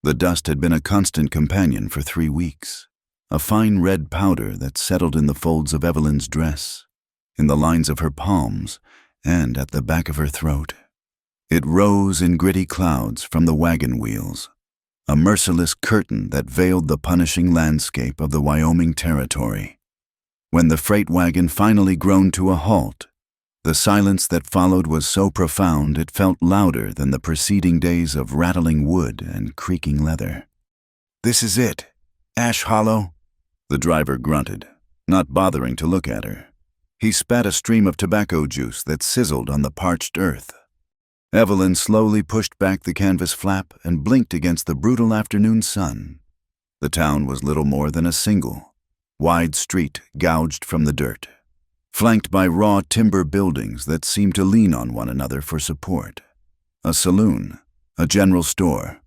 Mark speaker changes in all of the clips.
Speaker 1: The dust had been a constant companion for 3 weeks, a fine red powder that settled in the folds of Evelyn's dress, in the lines of her palms, and at the back of her throat. It rose in gritty clouds from the wagon wheels, a merciless curtain that veiled the punishing landscape of the Wyoming Territory. When the freight wagon finally groaned to a halt, the silence that followed was so profound it felt louder than the preceding days of rattling wood and creaking leather. "This is it, Ash Hollow," the driver grunted, not bothering to look at her. He spat a stream of tobacco juice that sizzled on the parched earth. Evelyn slowly pushed back the canvas flap and blinked against the brutal afternoon sun. The town was little more than a single, wide street gouged from the dirt, flanked by raw timber buildings that seemed to lean on one another for support. A saloon, a general store,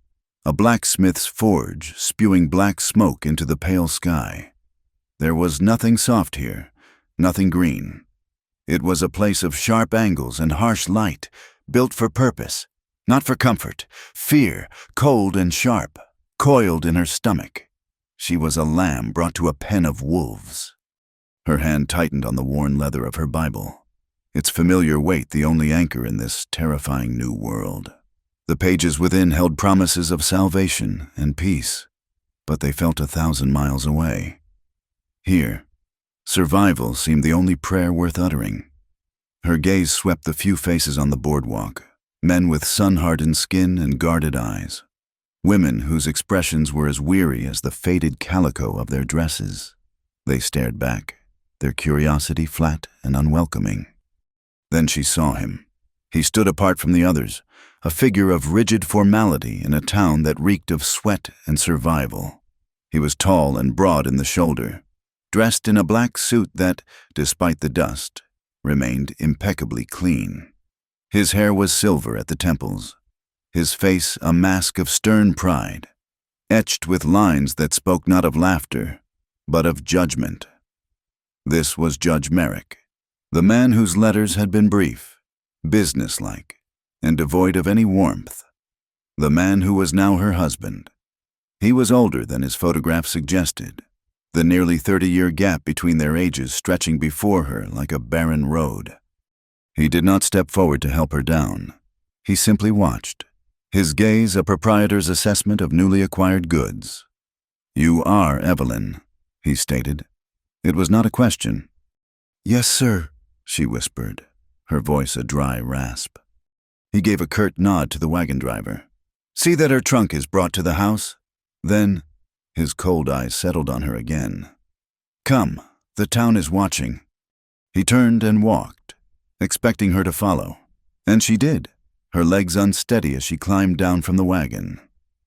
Speaker 1: a blacksmith's forge spewing black smoke into the pale sky. There was nothing soft here, nothing green. It was a place of sharp angles and harsh light, built for purpose, not for comfort. Fear, cold and sharp, coiled in her stomach. She was a lamb brought to a pen of wolves. Her hand tightened on the worn leather of her Bible, its familiar weight the only anchor in this terrifying new world. The pages within held promises of salvation and peace, but they felt 1,000 miles away. Here, survival seemed the only prayer worth uttering. Her gaze swept the few faces on the boardwalk, men with sun-hardened skin and guarded eyes, women whose expressions were as weary as the faded calico of their dresses. They stared back, their curiosity flat and unwelcoming. Then she saw him. He stood apart from the others, a figure of rigid formality in a town that reeked of sweat and survival. He was tall and broad in the shoulder, dressed in a black suit that, despite the dust, remained impeccably clean. His hair was silver at the temples, his face a mask of stern pride, etched with lines that spoke not of laughter, but of judgment. This was Judge Merrick, the man whose letters had been brief, businesslike, and devoid of any warmth. The man who was now her husband. He was older than his photograph suggested, the nearly 30-year gap between their ages stretching before her like a barren road. He did not step forward to help her down. He simply watched, his gaze a proprietor's assessment of newly acquired goods. "You are Evelyn," he stated. It was not a question. "Yes, sir," she whispered, her voice a dry rasp. He gave a curt nod to the wagon driver. "See that her trunk is brought to the house." Then, his cold eyes settled on her again. "Come, the town is watching." He turned and walked, expecting her to follow. And she did, her legs unsteady as she climbed down from the wagon,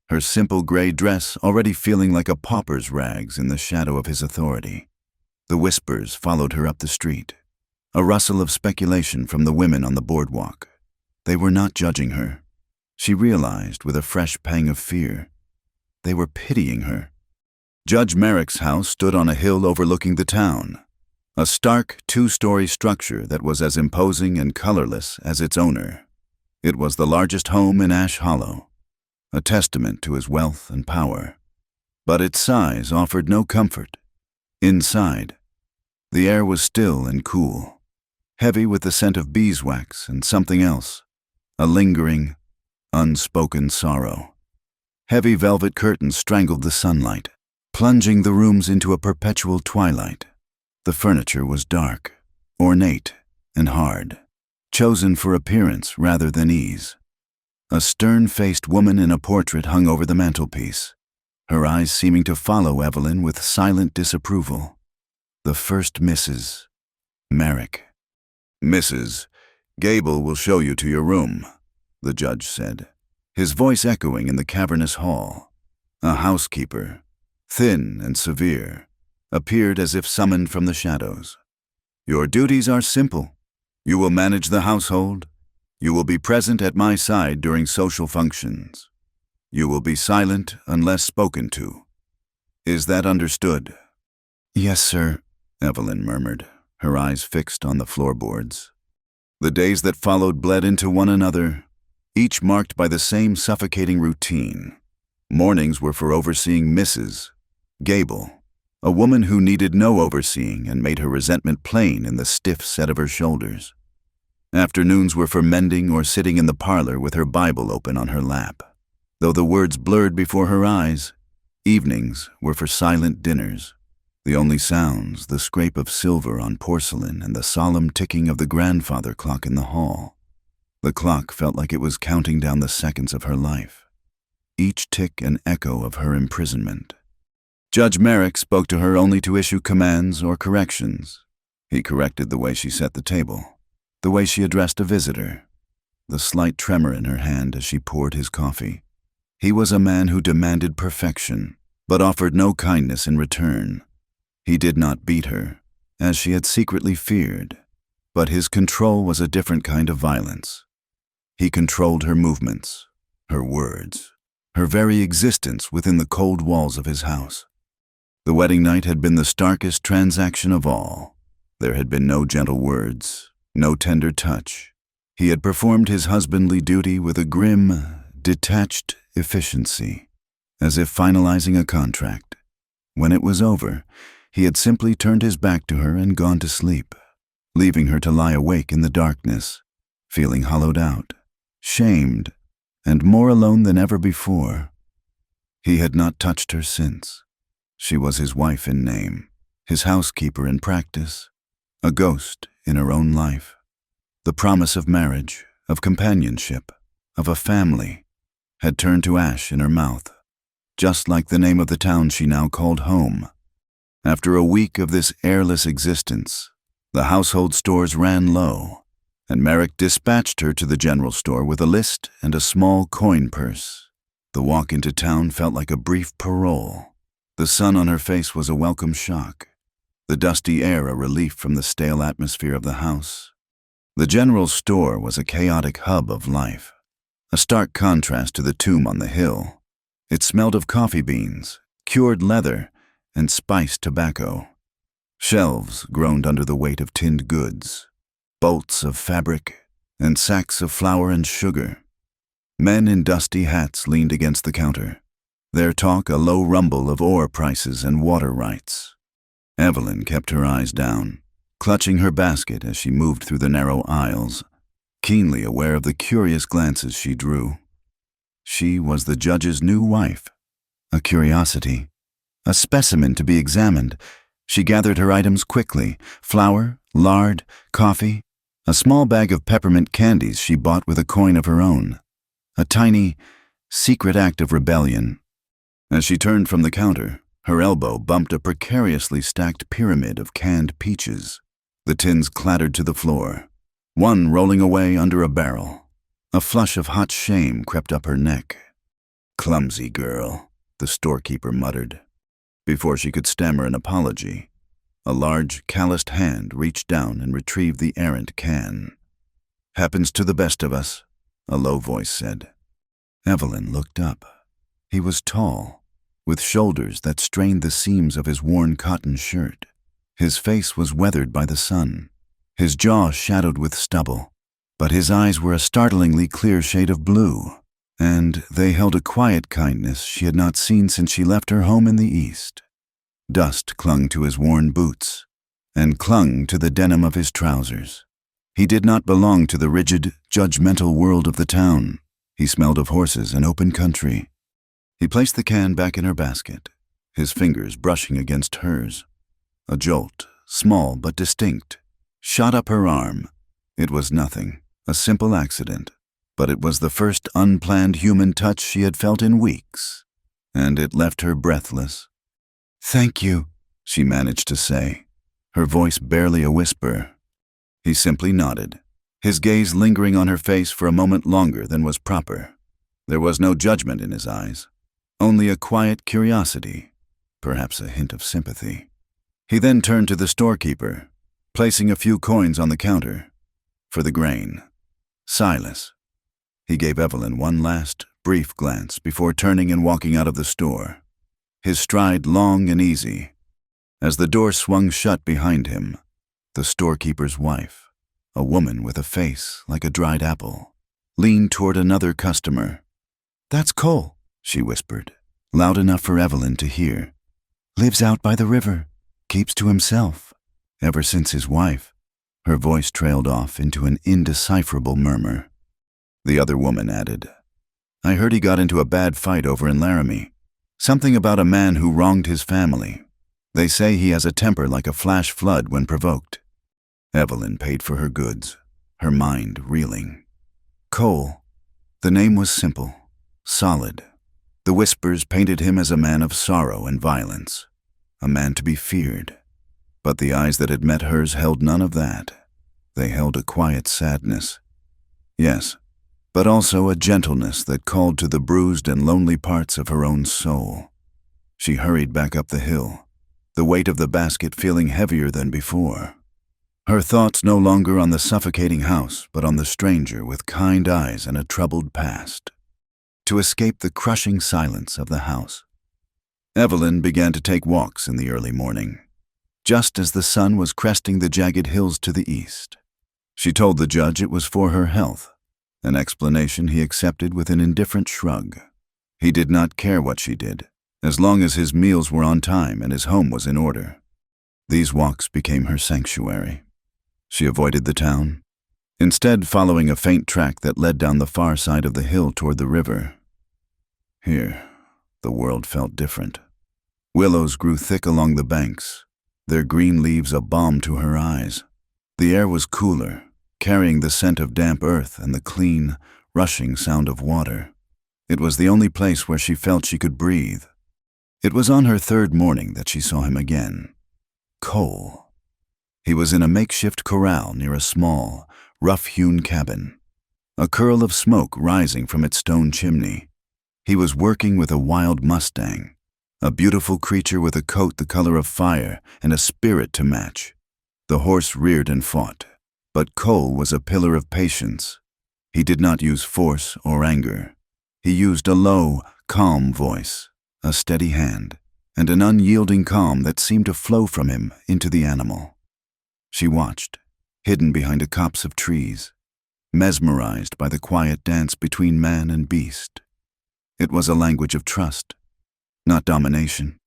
Speaker 1: her simple gray dress already feeling like a pauper's rags in the shadow of his authority. The whispers followed her up the street, a rustle of speculation from the women on the boardwalk. They were not judging her. She realized with a fresh pang of fear. They were pitying her. Judge Merrick's house stood on a hill overlooking the town, a stark 2-story structure that was as imposing and colorless as its owner. It was the largest home in Ash Hollow, a testament to his wealth and power. But its size offered no comfort. Inside, the air was still and cool, heavy with the scent of beeswax and something else, a lingering, unspoken sorrow. Heavy velvet curtains strangled the sunlight, plunging the rooms into a perpetual twilight. The furniture was dark, ornate, and hard, chosen for appearance rather than ease. A stern-faced woman in a portrait hung over the mantelpiece, her eyes seeming to follow Evelyn with silent disapproval. The first Mrs. Merrick. "Mrs. Gable will show you to your room," the judge said, his voice echoing in the cavernous hall. A housekeeper, thin and severe, appeared as if summoned from the shadows. "Your duties are simple. You will manage the household. You will be present at my side during social functions. You will be silent unless spoken to. Is that understood?" "Yes, sir," Evelyn murmured, her eyes fixed on the floorboards. The days that followed bled into one another, each marked by the same suffocating routine. Mornings were for overseeing Mrs. Gable, a woman who needed no overseeing and made her resentment plain in the stiff set of her shoulders. Afternoons were for mending or sitting in the parlor with her Bible open on her lap. Though the words blurred before her eyes, evenings were for silent dinners. The only sounds, the scrape of silver on porcelain and the solemn ticking of the grandfather clock in the hall. The clock felt like it was counting down the seconds of her life, each tick an echo of her imprisonment. Judge Merrick spoke to her only to issue commands or corrections. He corrected the way she set the table, the way she addressed a visitor, the slight tremor in her hand as she poured his coffee. He was a man who demanded perfection, but offered no kindness in return. He did not beat her, as she had secretly feared, but his control was a different kind of violence. He controlled her movements, her words, her very existence within the cold walls of his house. The wedding night had been the starkest transaction of all. There had been no gentle words, no tender touch. He had performed his husbandly duty with a grim, detached efficiency, as if finalizing a contract. When it was over, he had simply turned his back to her and gone to sleep, leaving her to lie awake in the darkness, feeling hollowed out, shamed, and more alone than ever before. He had not touched her since. She was his wife in name, his housekeeper in practice, a ghost in her own life. The promise of marriage, of companionship, of a family, had turned to ash in her mouth, just like the name of the town she now called home. After a week of this airless existence, the household stores ran low, and Merrick dispatched her to the general store with a list and a small coin purse. The walk into town felt like a brief parole. The sun on her face was a welcome shock, the dusty air a relief from the stale atmosphere of the house. The general store was a chaotic hub of life, a stark contrast to the tomb on the hill. It smelled of coffee beans, cured leather, and spiced tobacco. Shelves groaned under the weight of tinned goods, bolts of fabric, and sacks of flour and sugar. Men in dusty hats leaned against the counter, their talk a low rumble of ore prices and water rights. Evelyn kept her eyes down, clutching her basket as she moved through the narrow aisles, keenly aware of the curious glances she drew. She was the judge's new wife, a curiosity, a specimen to be examined. She gathered her items quickly: flour, lard, coffee, a small bag of peppermint candies she bought with a coin of her own, a tiny, secret act of rebellion. As she turned from the counter, her elbow bumped a precariously stacked pyramid of canned peaches. The tins clattered to the floor, one rolling away under a barrel. A flush of hot shame crept up her neck. "Clumsy girl," the storekeeper muttered. Before she could stammer an apology, a large, calloused hand reached down and retrieved the errant can. "Happens to the best of us," a low voice said. Evelyn looked up. He was tall, with shoulders that strained the seams of his worn cotton shirt. His face was weathered by the sun, his jaw shadowed with stubble, but his eyes were a startlingly clear shade of blue, and they held a quiet kindness she had not seen since she left her home in the East. Dust clung to his worn boots, and clung to the denim of his trousers. He did not belong to the rigid, judgmental world of the town. He smelled of horses and open country. He placed the can back in her basket, his fingers brushing against hers. A jolt, small but distinct, shot up her arm. It was nothing, a simple accident, but it was the first unplanned human touch she had felt in weeks, and it left her breathless. "Thank you," she managed to say, her voice barely a whisper. He simply nodded, his gaze lingering on her face for a moment longer than was proper. There was no judgment in his eyes, only a quiet curiosity, perhaps a hint of sympathy. He then turned to the storekeeper, placing a few coins on the counter. "For the grain. Silas." He gave Evelyn one last, brief glance before turning and walking out of the store, his stride long and easy. As the door swung shut behind him, the storekeeper's wife, a woman with a face like a dried apple, leaned toward another customer. "That's Cole," she whispered, loud enough for Evelyn to hear. "Lives out by the river, keeps to himself, ever since his wife." Her voice trailed off into an indecipherable murmur. The other woman added, "I heard he got into a bad fight over in Laramie. Something about a man who wronged his family. They say he has a temper like a flash flood when provoked." Evelyn paid for her goods, her mind reeling. Cole. The name was simple, solid. The whispers painted him as a man of sorrow and violence, a man to be feared. But the eyes that had met hers held none of that. They held a quiet sadness. Yes, but also a gentleness that called to the bruised and lonely parts of her own soul. She hurried back up the hill, the weight of the basket feeling heavier than before. Her thoughts no longer on the suffocating house, but on the stranger with kind eyes and a troubled past. To escape the crushing silence of the house, Evelyn began to take walks in the early morning, just as the sun was cresting the jagged hills to the east. She told the judge it was for her health, an explanation he accepted with an indifferent shrug. He did not care what she did, as long as his meals were on time and his home was in order. These walks became her sanctuary. She avoided the town, instead following a faint track that led down the far side of the hill toward the river. Here, the world felt different. Willows grew thick along the banks, their green leaves a balm to her eyes. The air was cooler, carrying the scent of damp earth and the clean, rushing sound of water. It was the only place where she felt she could breathe. It was on her third morning that she saw him again. Cole. He was in a makeshift corral near a small, rough-hewn cabin, a curl of smoke rising from its stone chimney. He was working with a wild mustang, a beautiful creature with a coat the color of fire and a spirit to match. The horse reared and fought, but Cole was a pillar of patience. He did not use force or anger. He used a low, calm voice, a steady hand, and an unyielding calm that seemed to flow from him into the animal. She watched, hidden behind a copse of trees, mesmerized by the quiet dance between man and beast. It was a language of trust, not domination.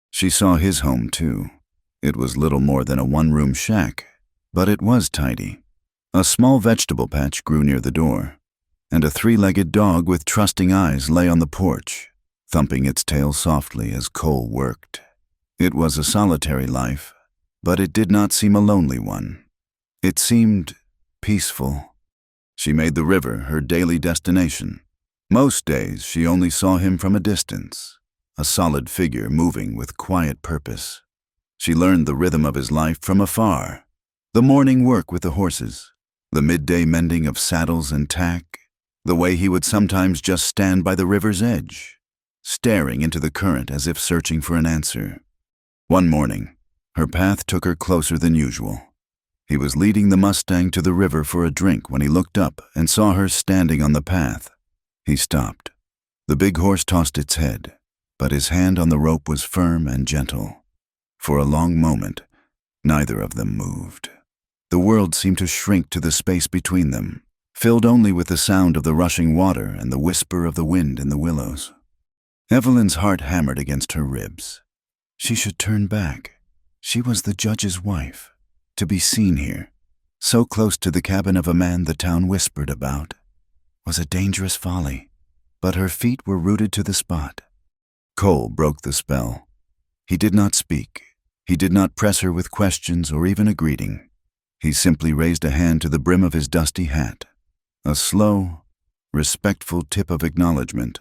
Speaker 1: She saw his home, too. It was little more than a one-room shack, but it was tidy. A small vegetable patch grew near the door, and a three-legged dog with trusting eyes lay on the porch, thumping its tail softly as Cole worked. It was a solitary life, but it did not seem a lonely one. It seemed peaceful. She made the river her daily destination. Most days she only saw him from a distance, a solid figure moving with quiet purpose. She learned the rhythm of his life from afar, the morning work with the horses, the midday mending of saddles and tack, the way he would sometimes just stand by the river's edge, staring into the current as if searching for an answer. One morning, her path took her closer than usual. He was leading the Mustang to the river for a drink when he looked up and saw her standing on the path. He stopped. The big horse tossed its head, but his hand on the rope was firm and gentle. For a long moment, neither of them moved. The world seemed to shrink to the space between them, filled only with the sound of the rushing water and the whisper of the wind in the willows. Evelyn's heart hammered against her ribs. She should turn back. She was the judge's wife. To be seen here, so close to the cabin of a man the town whispered about, was a dangerous folly, but her feet were rooted to the spot. Cole broke the spell. He did not speak. He did not press her with questions or even a greeting. He simply raised a hand to the brim of his dusty hat, a slow, respectful tip of acknowledgement.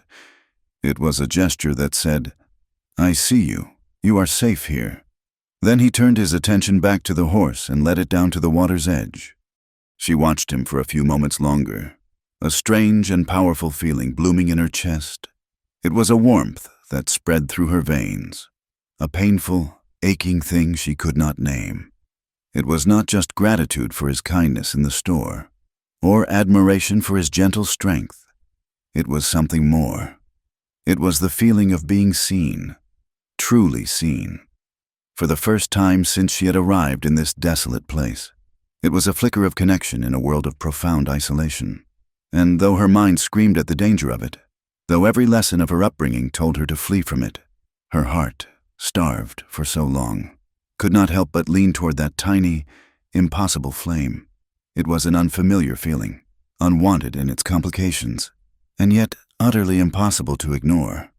Speaker 1: It was a gesture that said, "I see you. You are safe here." Then he turned his attention back to the horse and led it down to the water's edge. She watched him for a few moments longer, a strange and powerful feeling blooming in her chest. It was a warmth that spread through her veins, a painful, aching thing she could not name. It was not just gratitude for his kindness in the store, or admiration for his gentle strength. It was something more. It was the feeling of being seen, truly seen. For the first time since she had arrived in this desolate place, it was a flicker of connection in a world of profound isolation. And though her mind screamed at the danger of it, though every lesson of her upbringing told her to flee from it. Her heart, starved for so long, could not help but lean toward that tiny, impossible flame. It was an unfamiliar feeling, unwanted in its complications, and yet utterly impossible to ignore.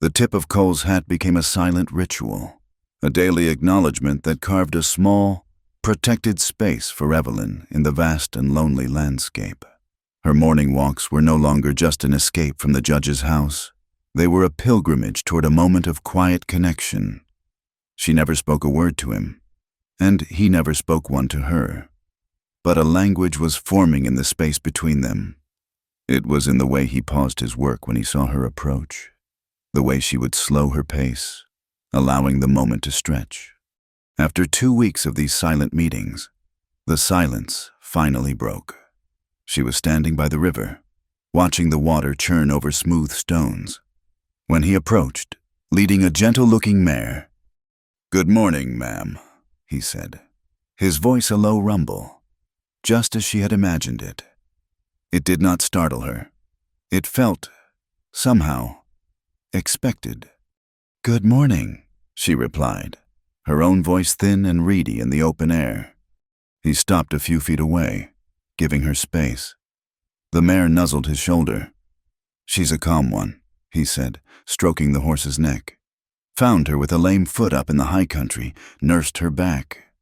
Speaker 1: The tip of Cole's hat became a silent ritual, a daily acknowledgement that carved a small, protected space for Evelyn in the vast and lonely landscape. Her morning walks were no longer just an escape from the judge's house. They were a pilgrimage toward a moment of quiet connection. She never spoke a word to him, and he never spoke one to her. But a language was forming in the space between them. It was in the way he paused his work when he saw her approach, the way she would slow her pace, allowing the moment to stretch. After 2 weeks of these silent meetings, the silence finally broke. She was standing by the river, watching the water churn over smooth stones, when he approached, leading a gentle-looking mare. "Good morning, ma'am," he said, his voice a low rumble, just as she had imagined it. It did not startle her. It felt, somehow, expected. "Good morning," she replied, her own voice thin and reedy in the open air. He stopped a few feet away, giving her space. The mare nuzzled his shoulder. "She's a calm one," he said, stroking the horse's neck. "Found her with a lame foot up in the high country, nursed her back."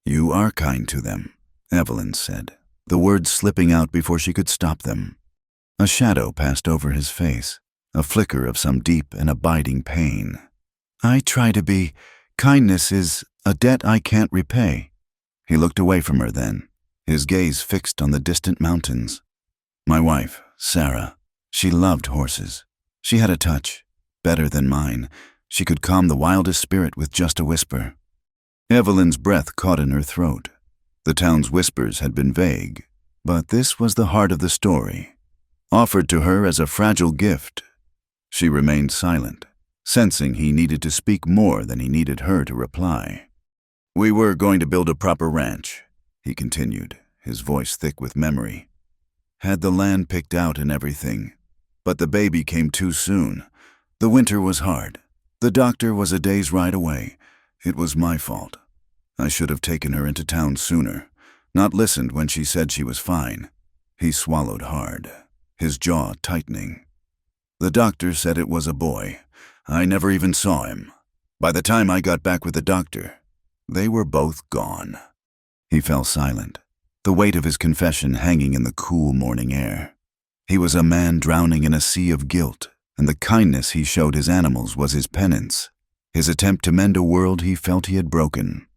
Speaker 1: "You are kind to them," Evelyn said, the words slipping out before she could stop them. A shadow passed over his face, a flicker of some deep and abiding pain. "I try to be. Kindness is a debt I can't repay." He looked away from her then, his gaze fixed on the distant mountains. "My wife, Sarah, she loved horses. She had a touch, better than mine. She could calm the wildest spirit with just a whisper." Evelyn's breath caught in her throat. The town's whispers had been vague, but this was the heart of the story, offered to her as a fragile gift. She remained silent, sensing he needed to speak more than he needed her to reply. "We were going to build a proper ranch," he continued, his voice thick with memory. "Had the land picked out and everything, but the baby came too soon. The winter was hard. The doctor was a day's ride away. It was my fault. I should have taken her into town sooner, not listened when she said she was fine." He swallowed hard, his jaw tightening. "The doctor said it was a boy. I never even saw him. By the time I got back with the doctor, they were both gone." He fell silent, the weight of his confession hanging in the cool morning air. He was a man drowning in a sea of guilt, and the kindness he showed his animals was his penance, his attempt to mend a world he felt he had broken.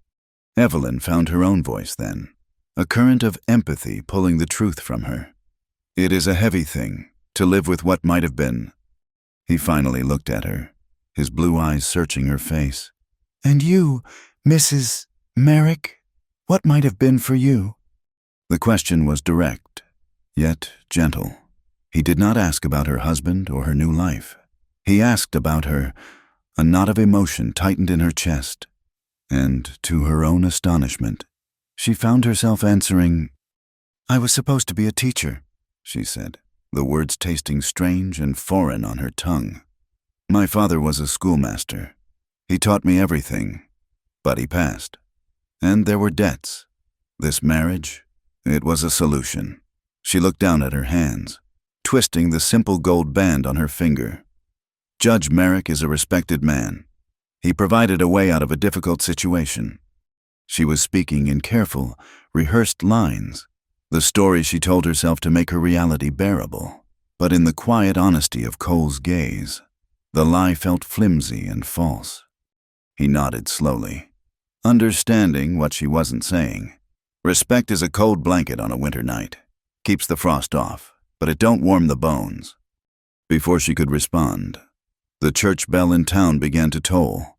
Speaker 1: Evelyn found her own voice then, a current of empathy pulling the truth from her. "It is a heavy thing, to live with what might have been." He finally looked at her, his blue eyes searching her face. "And you, Mrs. Merrick, what might have been for you?" The question was direct, yet gentle. He did not ask about her husband or her new life. He asked about her. A knot of emotion tightened in her chest, and, to her own astonishment, she found herself answering, "I was supposed to be a teacher," she said, the words tasting strange and foreign on her tongue. "My father was a schoolmaster. He taught me everything, but he passed. And there were debts. This marriage, it was a solution." She looked down at her hands, twisting the simple gold band on her finger. "Judge Merrick is a respected man. He provided a way out of a difficult situation." She was speaking in careful, rehearsed lines, the story she told herself to make her reality bearable. But in the quiet honesty of Cole's gaze, the lie felt flimsy and false. He nodded slowly, understanding what she wasn't saying. "Respect is a cold blanket on a winter night. Keeps the frost off, but it don't warm the bones." Before she could respond, the church bell in town began to toll,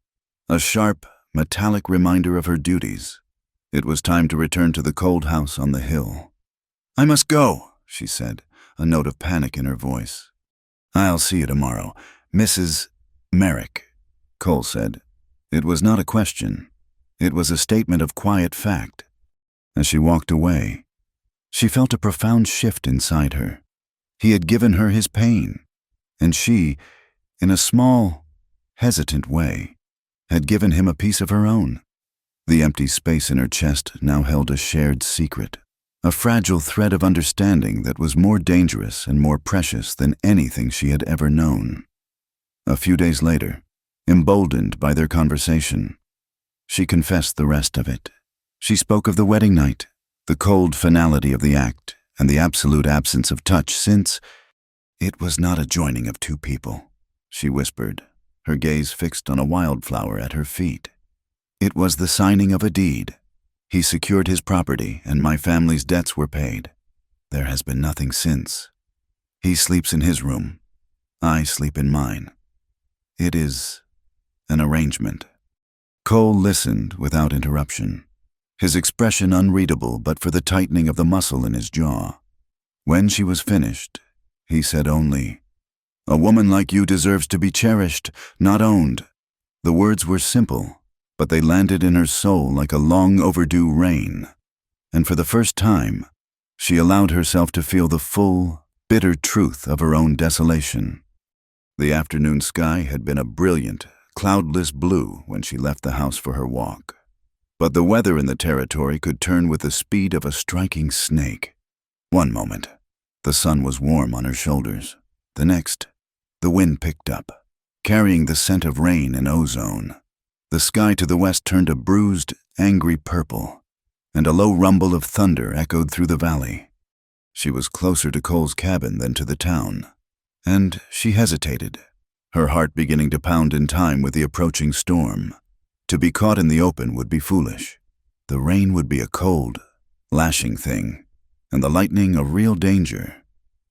Speaker 1: a sharp, metallic reminder of her duties. It was time to return to the cold house on the hill. "I must go," she said, a note of panic in her voice. "I'll see you tomorrow, Mrs. Merrick," Cole said. It was not a question. It was a statement of quiet fact. As she walked away, she felt a profound shift inside her. He had given her his pain. and she, in a small, hesitant way, had given him a piece of her own. The empty space in her chest now held a shared secret, a fragile thread of understanding that was more dangerous and more precious than anything she had ever known. A few days later, emboldened by their conversation, she confessed the rest of it. She spoke of the wedding night, the cold finality of the act, and the absolute absence of touch since it was not a joining of two people, she whispered, her gaze fixed on a wildflower at her feet. It was the signing of a deed. He secured his property, and my family's debts were paid. There has been nothing since. He sleeps in his room. I sleep in mine. It is an arrangement. Cole listened without interruption, his expression unreadable but for the tightening of the muscle in his jaw. When she was finished, he said only, "A woman like you deserves to be cherished, not owned." The words were simple, but they landed in her soul like a long overdue rain, and for the first time, she allowed herself to feel the full, bitter truth of her own desolation. The afternoon sky had been a brilliant, cloudless blue when she left the house for her walk, but the weather in the territory could turn with the speed of a striking snake. One moment, the sun was warm on her shoulders. The next, the wind picked up, carrying the scent of rain and ozone. The sky to the west turned a bruised, angry purple, and a low rumble of thunder echoed through the valley. She was closer to Cole's cabin than to the town, and she hesitated, her heart beginning to pound in time with the approaching storm. To be caught in the open would be foolish. The rain would be a cold, lashing thing, and the lightning a real danger.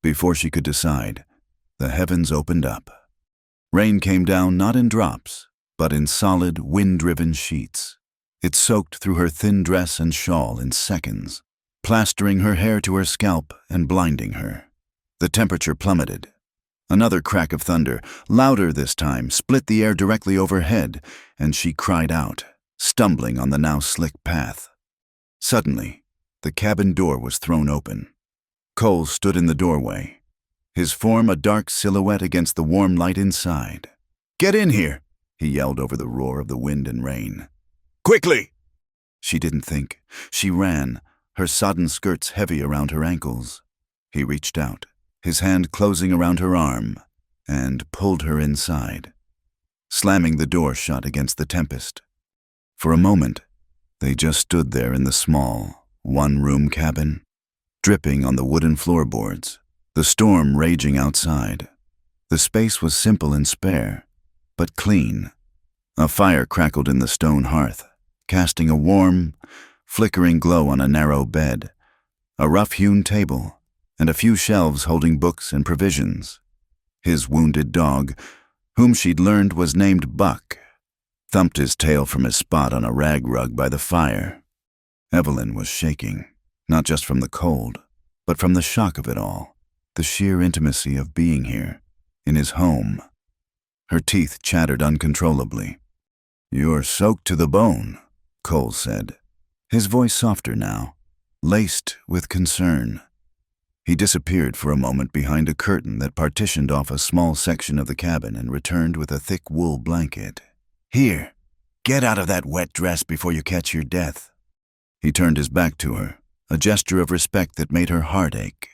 Speaker 1: Before she could decide, the heavens opened up. Rain came down not in drops, but in solid, wind-driven sheets. It soaked through her thin dress and shawl in seconds, plastering her hair to her scalp and blinding her. The temperature plummeted. Another crack of thunder, louder this time, split the air directly overhead, and she cried out, stumbling on the now slick path. Suddenly, the cabin door was thrown open. Cole stood in the doorway, his form a dark silhouette against the warm light inside. "Get in here!" he yelled over the roar of the wind and rain. "Quickly!" She didn't think. She ran, her sodden skirts heavy around her ankles. He reached out, his hand closing around her arm, and pulled her inside, slamming the door shut against the tempest. For a moment, they just stood there in the small, one-room cabin, dripping on the wooden floorboards, the storm raging outside. The space was simple and spare, but clean. A fire crackled in the stone hearth, casting a warm, flickering glow on a narrow bed, a rough-hewn table, and a few shelves holding books and provisions. His wounded dog, whom she'd learned was named Buck, thumped his tail from his spot on a rag rug by the fire. Evelyn was shaking, not just from the cold, but from the shock of it all, the sheer intimacy of being here, in his home. Her teeth chattered uncontrollably. "You're soaked to the bone," Cole said, his voice softer now, laced with concern. He disappeared for a moment behind a curtain that partitioned off a small section of the cabin and returned with a thick wool blanket. "Here, get out of that wet dress before you catch your death." He turned his back to her, a gesture of respect that made her heart ache.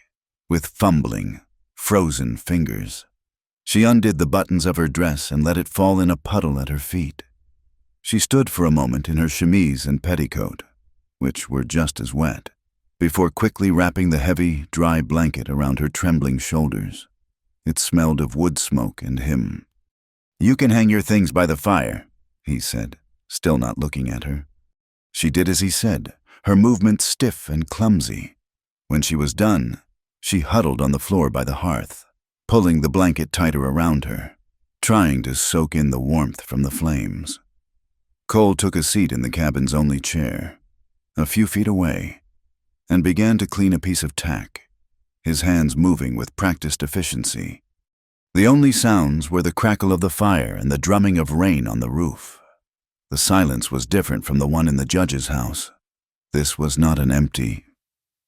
Speaker 1: With fumbling, frozen fingers, she undid the buttons of her dress and let it fall in a puddle at her feet. She stood for a moment in her chemise and petticoat, which were just as wet, before quickly wrapping the heavy, dry blanket around her trembling shoulders. It smelled of wood smoke and him. "You can hang your things by the fire," he said, still not looking at her. She did as he said, her movements stiff and clumsy. When she was done, she huddled on the floor by the hearth, pulling the blanket tighter around her, trying to soak in the warmth from the flames. Cole took a seat in the cabin's only chair, a few feet away, and began to clean a piece of tack, his hands moving with practiced efficiency. The only sounds were the crackle of the fire and the drumming of rain on the roof. The silence was different from the one in the judge's house. This was not an empty,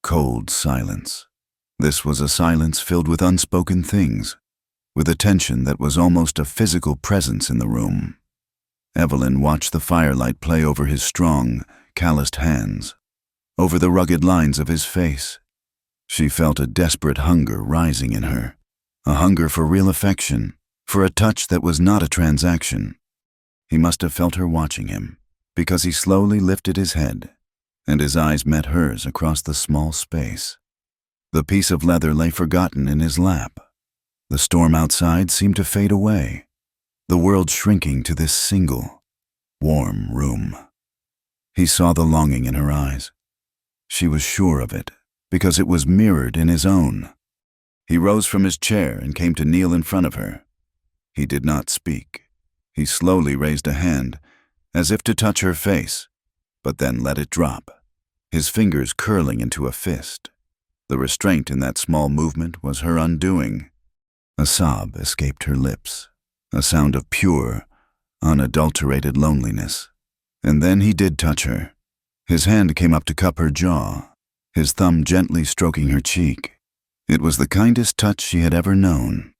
Speaker 1: cold silence. This was a silence filled with unspoken things. with a tension that was almost a physical presence in the room. Evelyn watched the firelight play over his strong, calloused hands, over the rugged lines of his face. She felt a desperate hunger rising in her, a hunger for real affection, for a touch that was not a transaction. He must have felt her watching him, because he slowly lifted his head, and his eyes met hers across the small space. The piece of leather lay forgotten in his lap. The storm outside seemed to fade away, the world shrinking to this single, warm room. He saw the longing in her eyes. She was sure of it, because it was mirrored in his own. He rose from his chair and came to kneel in front of her. He did not speak. He slowly raised a hand, as if to touch her face, but then let it drop, his fingers curling into a fist. The restraint in that small movement was her undoing. A sob escaped her lips, a sound of pure, unadulterated loneliness. And then he did touch her. His hand came up to cup her jaw, his thumb gently stroking her cheek. It was the kindest touch she had ever known.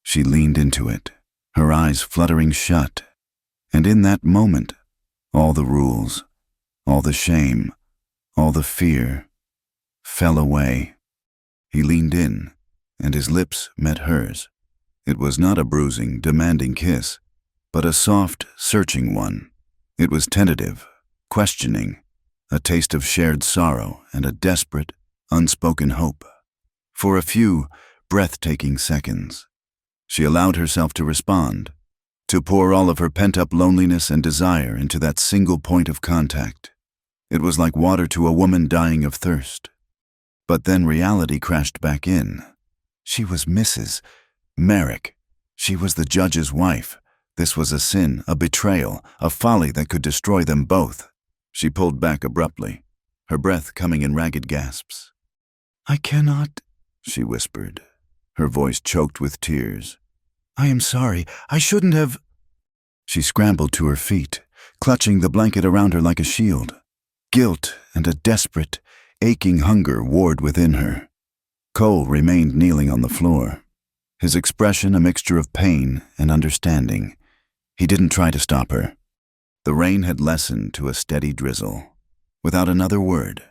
Speaker 1: She leaned into it, her eyes fluttering shut, and in that moment, all the rules, all the shame, all the fear, fell away. He leaned in, and his lips met hers. It was not a bruising, demanding kiss, but a soft, searching one. It was tentative, questioning, a taste of shared sorrow and a desperate, unspoken hope. For a few breathtaking seconds, she allowed herself to respond, to pour all of her pent-up loneliness and desire into that single point of contact. It was like water to a woman dying of thirst. But then reality crashed back in. She was Mrs. Merrick. She was the judge's wife. This was a sin, a betrayal, a folly that could destroy them both. She pulled back abruptly, her breath coming in ragged gasps. "I cannot," she whispered, her voice choked with tears. "I am sorry. I shouldn't have." She scrambled to her feet, clutching the blanket around her like a shield. Guilt and a desperate, aching hunger warred within her. Cole remained kneeling on the floor, his expression a mixture of pain and understanding. He didn't try to stop her. The rain had lessened to a steady drizzle. Without another word,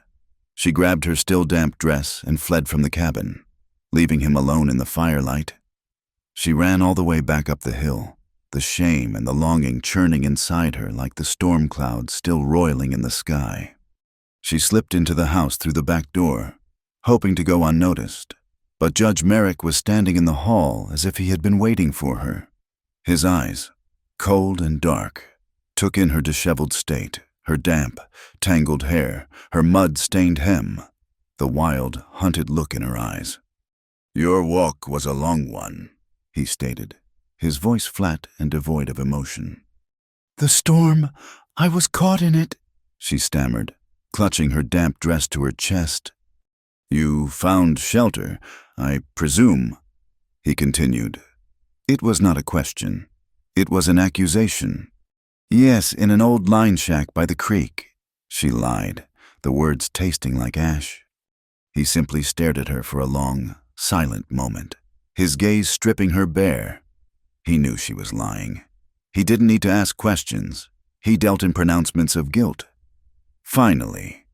Speaker 1: she grabbed her still damp dress and fled from the cabin, leaving him alone in the firelight. She ran all the way back up the hill, the shame and the longing churning inside her like the storm clouds still roiling in the sky. She slipped into the house through the back door, hoping to go unnoticed, but Judge Merrick was standing in the hall as if he had been waiting for her. His eyes, cold and dark, took in her disheveled state, her damp, tangled hair, her mud-stained hem, the wild, hunted look in her eyes. "Your walk was a long one," he stated, his voice flat and devoid of emotion. "The storm, I was caught in it," she stammered, clutching her damp dress to her chest. "You found shelter, I presume," he continued. It was not a question. It was an accusation. "Yes, in an old line shack by the creek," she lied, the words tasting like ash. He simply stared at her for a long, silent moment, his gaze stripping her bare. He knew she was lying. He didn't need to ask questions. He dealt in pronouncements of guilt. Finally,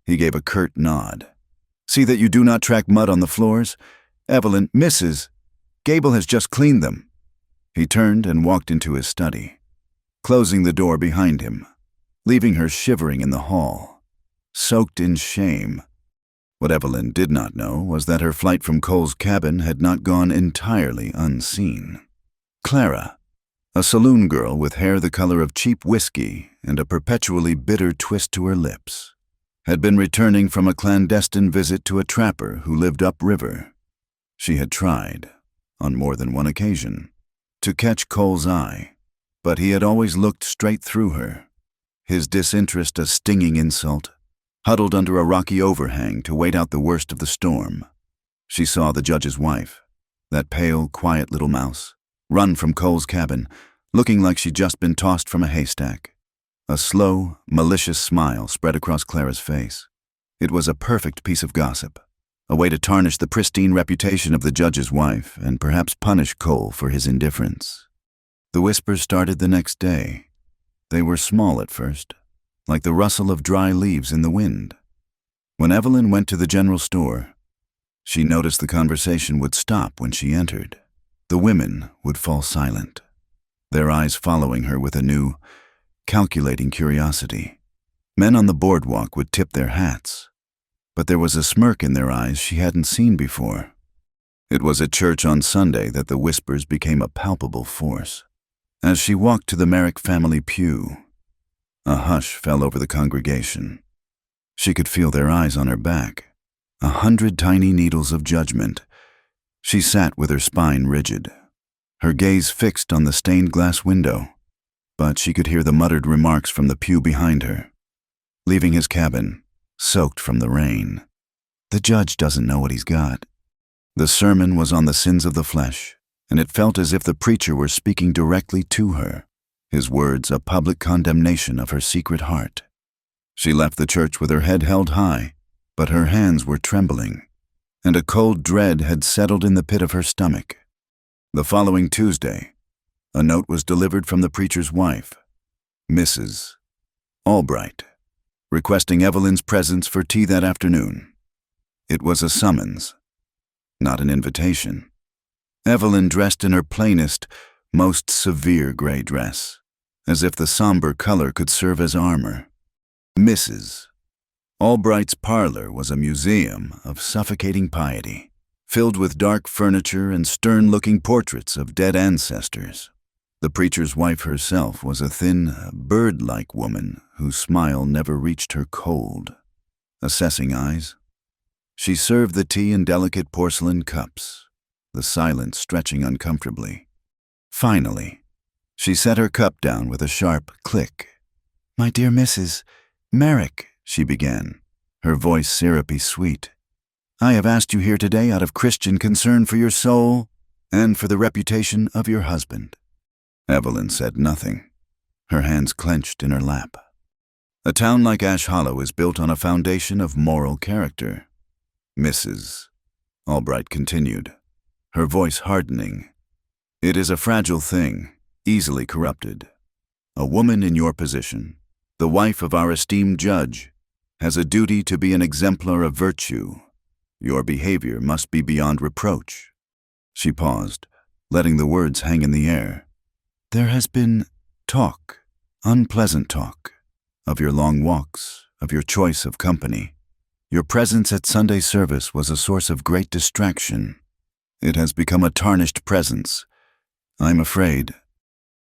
Speaker 1: he gave a curt nod. "See that you do not track mud on the floors? Evelyn, Mrs. Gable has just cleaned them." He turned and walked into his study, closing the door behind him, leaving her shivering in the hall, soaked in shame. What Evelyn did not know was that her flight from Cole's cabin had not gone entirely unseen. Clara, a saloon girl with hair the color of cheap whiskey and a perpetually bitter twist to her lips, had been returning from a clandestine visit to a trapper who lived upriver. She had tried, on more than one occasion, to catch Cole's eye, but he had always looked straight through her, his disinterest a stinging insult, huddled under a rocky overhang to wait out the worst of the storm. She saw the judge's wife, that pale, quiet little mouse, run from Cole's cabin, looking like she'd just been tossed from a haystack. A slow, malicious smile spread across Clara's face. It was a perfect piece of gossip, a way to tarnish the pristine reputation of the judge's wife and perhaps punish Cole for his indifference. The whispers started the next day. They were small at first, like the rustle of dry leaves in the wind. When Evelyn went to the general store, she noticed the conversation would stop when she entered. The women would fall silent, their eyes following her with a new, calculating curiosity. Men on the boardwalk would tip their hats, but there was a smirk in their eyes she hadn't seen before. It was at church on Sunday that the whispers became a palpable force. As she walked to the Merrick family pew, a hush fell over the congregation. She could feel their eyes on her back, 100 tiny needles of judgment. She sat with her spine rigid, her gaze fixed on the stained glass window, but she could hear the muttered remarks from the pew behind her. Leaving his cabin, soaked from the rain. The judge doesn't know what he's got. The sermon was on the sins of the flesh, and it felt as if the preacher were speaking directly to her, his words a public condemnation of her secret heart. She left the church with her head held high, but her hands were trembling, and a cold dread had settled in the pit of her stomach. The following Tuesday, a note was delivered from the preacher's wife, Mrs. Albright, requesting Evelyn's presence for tea that afternoon. It was a summons, not an invitation. Evelyn dressed in her plainest, most severe gray dress, as if the somber color could serve as armor. Mrs. Albright's parlor was a museum of suffocating piety, filled with dark furniture and stern-looking portraits of dead ancestors. The preacher's wife herself was a thin, bird-like woman whose smile never reached her cold, assessing eyes. She served the tea in delicate porcelain cups, the silence stretching uncomfortably. Finally, she set her cup down with a sharp click. "My dear Mrs. Merrick," she began, her voice syrupy sweet, "I have asked you here today out of Christian concern for your soul and for the reputation of your husband." Evelyn said nothing, her hands clenched in her lap. A town like Ash Hollow is built on a foundation of moral character. Mrs. Albright continued, her voice hardening. "It is a fragile thing, easily corrupted. A woman in your position, the wife of our esteemed judge, has a duty to be an exemplar of virtue. Your behavior must be beyond reproach." She paused, letting the words hang in the air. "There has been talk, unpleasant talk, of your long walks, of your choice of company. Your presence at Sunday service was a source of great distraction. It has become a tarnished presence. I'm afraid."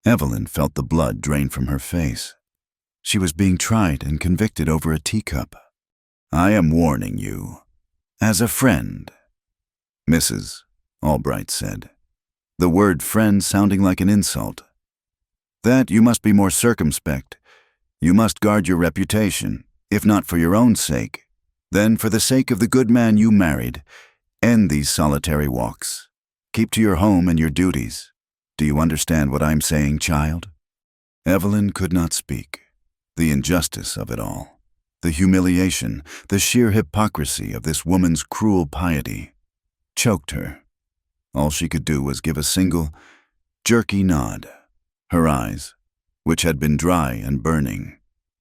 Speaker 1: Evelyn felt the blood drain from her face. She was being tried and convicted over a teacup. "I am warning you, as a friend," Mrs. Albright said, the word friend sounding like an insult, "that you must be more circumspect. You must guard your reputation, if not for your own sake, then for the sake of the good man you married. End these solitary walks. Keep to your home and your duties. Do you understand what I'm saying, child?" Evelyn could not speak. The injustice of it all, the humiliation, the sheer hypocrisy of this woman's cruel piety, choked her. All she could do was give a single, jerky nod. Her eyes, which had been dry and burning,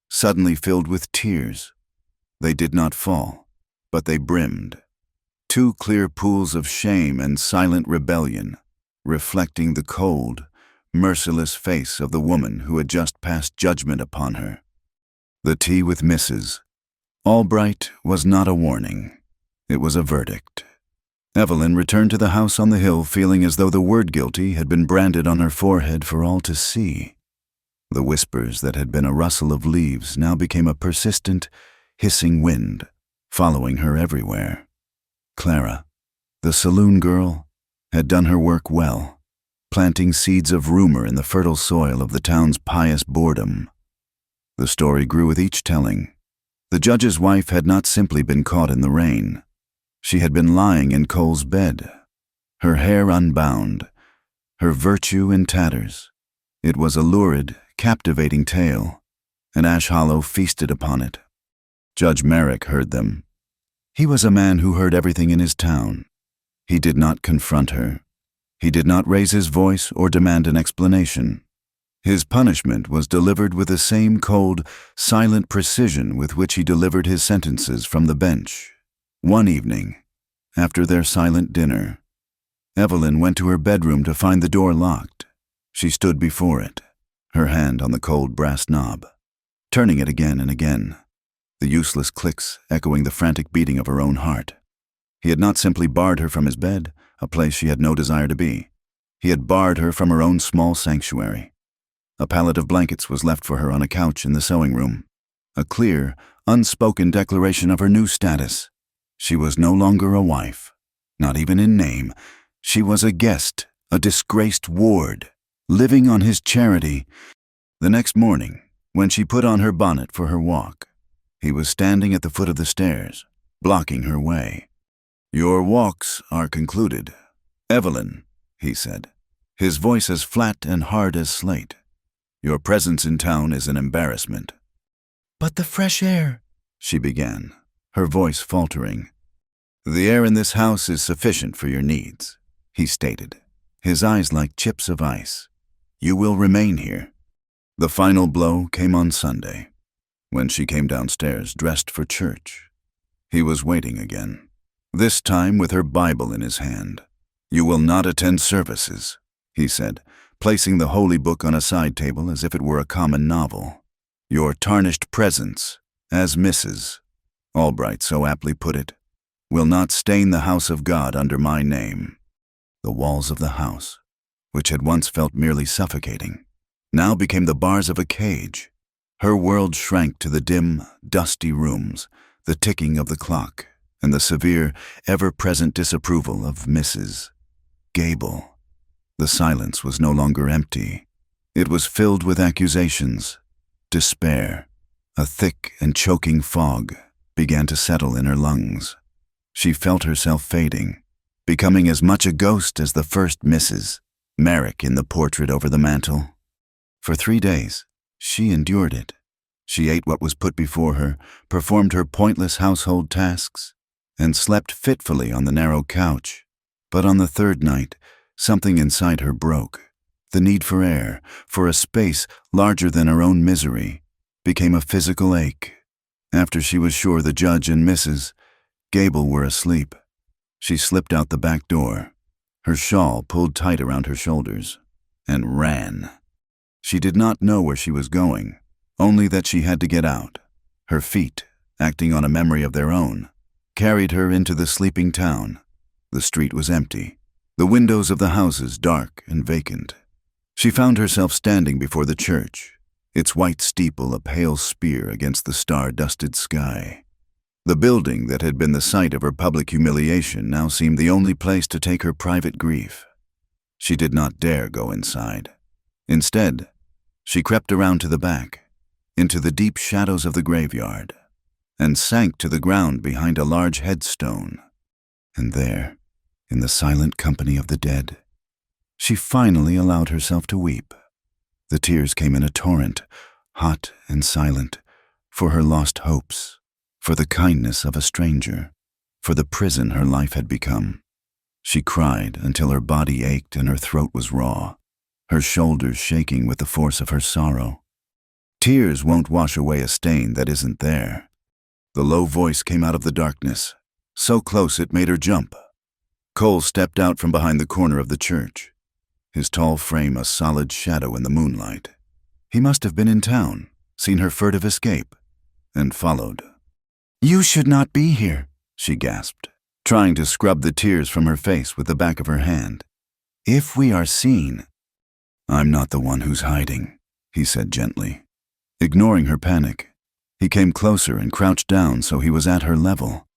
Speaker 1: suddenly filled with tears. They did not fall, but they brimmed. Two clear pools of shame and silent rebellion, reflecting the cold, merciless face of the woman who had just passed judgment upon her. The tea with Mrs. Albright was not a warning. It was a verdict. Evelyn returned to the house on the hill feeling as though the word guilty had been branded on her forehead for all to see. The whispers that had been a rustle of leaves now became a persistent, hissing wind, following her everywhere. Clara, the saloon girl, had done her work well, planting seeds of rumor in the fertile soil of the town's pious boredom. The story grew with each telling. The judge's wife had not simply been caught in the rain. She had been lying in Cole's bed, her hair unbound, her virtue in tatters. It was a lurid, captivating tale, and Ash Hollow feasted upon it. Judge Merrick heard them. He was a man who heard everything in his town. He did not confront her. He did not raise his voice or demand an explanation. His punishment was delivered with the same cold, silent precision with which he delivered his sentences from the bench. One evening, after their silent dinner, Evelyn went to her bedroom to find the door locked. She stood before it, her hand on the cold brass knob, turning it again and again, the useless clicks echoing the frantic beating of her own heart. He had not simply barred her from his bed, a place she had no desire to be. He had barred her from her own small sanctuary. A pallet of blankets was left for her on a couch in the sewing room, a clear, unspoken declaration of her new status. She was no longer a wife, not even in name. She was a guest, a disgraced ward, living on his charity. The next morning, when she put on her bonnet for her walk, he was standing at the foot of the stairs, blocking her way. "Your walks are concluded, Evelyn," he said, his voice as flat and hard as slate. "Your presence in town is an embarrassment." "But the fresh air," she began, her voice faltering. "The air in this house is sufficient for your needs," he stated, his eyes like chips of ice. "You will remain here." The final blow came on Sunday, when she came downstairs dressed for church. He was waiting again, this time with her Bible in his hand. "You will not attend services," he said, placing the holy book on a side table as if it were a common novel. "Your tarnished presence, as Mrs. Albright so aptly put it, will not stain the house of God under my name." The walls of the house, which had once felt merely suffocating, now became the bars of a cage. Her world shrank to the dim, dusty rooms, the ticking of the clock, and the severe, ever-present disapproval of Mrs. Gable. The silence was no longer empty. It was filled with accusations, despair. A thick and choking fog began to settle in her lungs. She felt herself fading, becoming as much a ghost as the first Mrs. Merrick in the portrait over the mantel. For 3 days, she endured it. She ate what was put before her, performed her pointless household tasks, and slept fitfully on the narrow couch. But on the third night, something inside her broke. The need for air, for a space larger than her own misery, became a physical ache. After she was sure the judge and Mrs. Gable were asleep, she slipped out the back door, her shawl pulled tight around her shoulders, and ran. She did not know where she was going, only that she had to get out. Her feet, acting on a memory of their own, carried her into the sleeping town. The street was empty, the windows of the houses dark and vacant. She found herself standing before the church, its white steeple a pale spear against the star-dusted sky. The building that had been the site of her public humiliation now seemed the only place to take her private grief. She did not dare go inside. Instead, she crept around to the back, into the deep shadows of the graveyard, and sank to the ground behind a large headstone. And there, in the silent company of the dead, she finally allowed herself to weep. The tears came in a torrent, hot and silent, for her lost hopes, for the kindness of a stranger, for the prison her life had become. She cried until her body ached and her throat was raw, her shoulders shaking with the force of her sorrow. Tears won't wash away a stain that isn't there. The low voice came out of the darkness, so close it made her jump. Cole stepped out from behind the corner of the church, his tall frame a solid shadow in the moonlight. He must have been in town, seen her furtive escape, and followed. "You should not be here," she gasped, trying to scrub the tears from her face with the back of her hand. "If we are seen—" "I'm not the one who's hiding," he said gently. Ignoring her panic, he came closer and crouched down so he was at her level.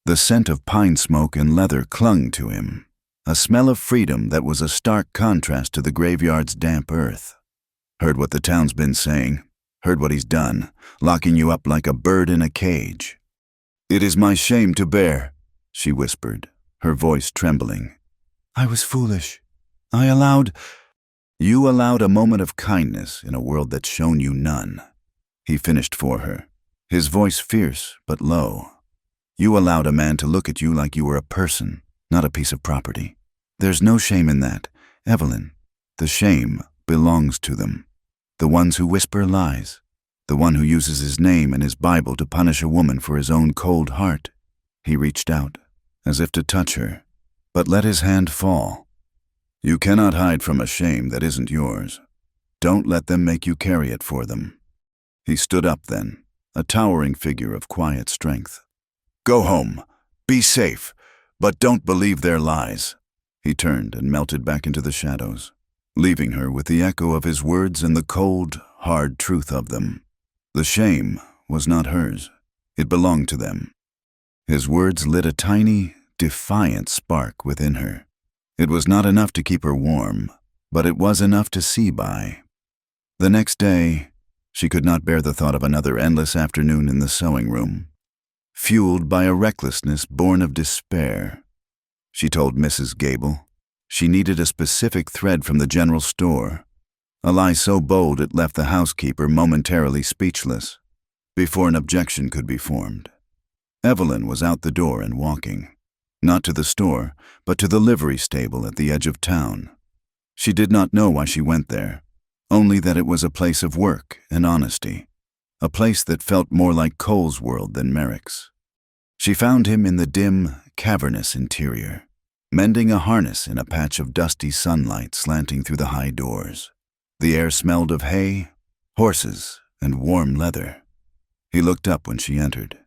Speaker 1: The scent of pine smoke and leather clung to him, a smell of freedom that was a stark contrast to the graveyard's damp earth. "Heard what the town's been saying, heard what he's done, locking you up like a bird in a cage." "It is my shame to bear," she whispered, her voice trembling. "I was foolish. I allowed—" "You allowed a moment of kindness in a world that's shown you none," he finished for her, his voice fierce but low. You allowed a man to look at you like you were a person, not a piece of property. There's no shame in that, Evelyn. The shame belongs to them. The ones who whisper lies. The one who uses his name and his Bible to punish a woman for his own cold heart. He reached out, as if to touch her, but let his hand fall. You cannot hide from a shame that isn't yours. Don't let them make you carry it for them. He stood up then, a towering figure of quiet strength. Go home. Be safe, but don't believe their lies. He turned and melted back into the shadows, leaving her with the echo of his words and the cold, hard truth of them. The shame was not hers. It belonged to them. His words lit a tiny, defiant spark within her. It was not enough to keep her warm, but it was enough to see by. The next day, she could not bear the thought of another endless afternoon in the sewing room, fueled by a recklessness born of despair. She told Mrs. Gable she needed a specific thread from the general store, a lie so bold it left the housekeeper momentarily speechless, before an objection could be formed. Evelyn was out the door and walking, not to the store, but to the livery stable at the edge of town. She did not know why she went there, only that it was a place of work and honesty, a place that felt more like Cole's world than Merrick's. She found him in the dim, cavernous interior, mending a harness in a patch of dusty sunlight slanting through the high doors. The air smelled of hay, horses, and warm leather. He looked up when she entered,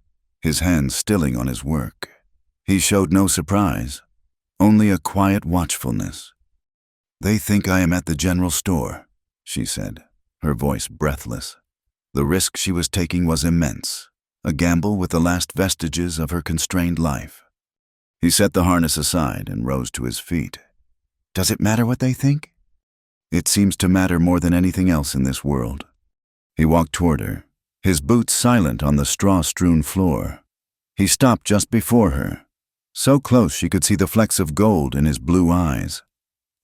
Speaker 1: his hands stilling on his work. He showed no surprise, only a quiet watchfulness. They think I am at the general store, she said, her voice breathless. The risk she was taking was immense, a gamble with the last vestiges of her constrained life. He set the harness aside and rose to his feet. Does it matter what they think? It seems to matter more than anything else in this world. He walked toward her, his boots silent on the straw-strewn floor. He stopped just before her, so close she could see the flecks of gold in his blue eyes,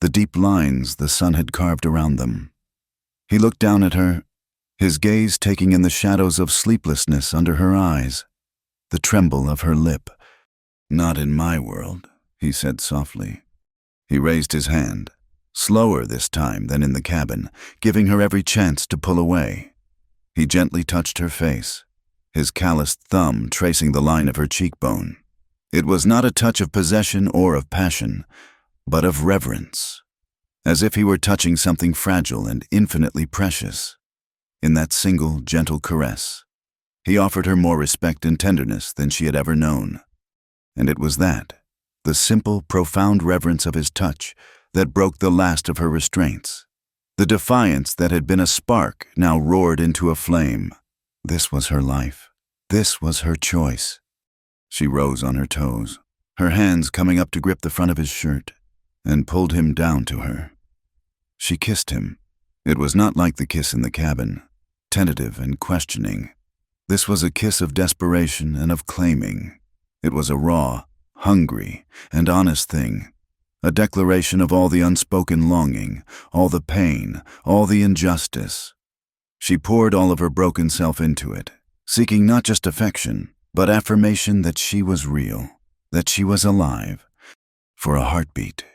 Speaker 1: the deep lines the sun had carved around them. He looked down at her, his gaze taking in the shadows of sleeplessness under her eyes, the tremble of her lip. Not in my world, he said softly. He raised his hand, slower this time than in the cabin, giving her every chance to pull away. He gently touched her face, his calloused thumb tracing the line of her cheekbone. It was not a touch of possession or of passion, but of reverence, as if he were touching something fragile and infinitely precious. In that single, gentle caress, he offered her more respect and tenderness than she had ever known. And it was that, the simple, profound reverence of his touch, that broke the last of her restraints. The defiance that had been a spark now roared into a flame. This was her life. This was her choice. She rose on her toes, her hands coming up to grip the front of his shirt, and pulled him down to her. She kissed him. It was not like the kiss in the cabin, tentative and questioning. This was a kiss of desperation and of claiming. It was a raw, hungry, and honest thing, a declaration of all the unspoken longing, all the pain, all the injustice. She poured all of her broken self into it, seeking not just affection, but affirmation that she was real, that she was alive. For a heartbeat,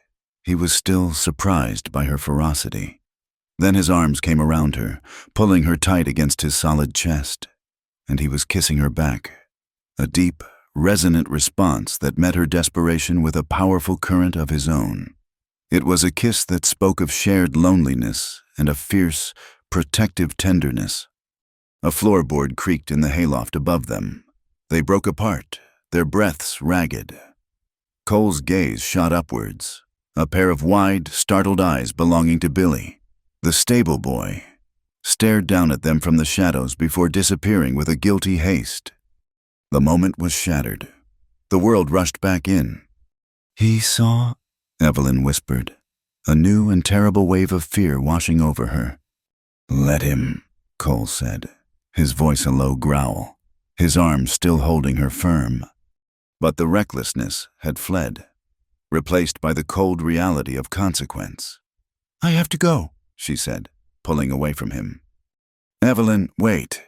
Speaker 1: he was still surprised by her ferocity. Then his arms came around her, pulling her tight against his solid chest, and he was kissing her back, a deep, resonant response that met her desperation with a powerful current of his own. It was a kiss that spoke of shared loneliness and a fierce, protective tenderness. A floorboard creaked in the hayloft above them. They broke apart, their breaths ragged. Cole's gaze shot upwards, a pair of wide, startled eyes belonging to Billy, the stable boy, stared down at them from the shadows before disappearing with a guilty haste. The moment was shattered. The world rushed back in. He saw, Evelyn whispered, a new and terrible wave of fear washing over her. Let him, Cole said, his voice a low growl, his arms still holding her firm. But the recklessness had fled, replaced by the cold reality of consequence. I have to go, she said, pulling away from him. Evelyn, wait.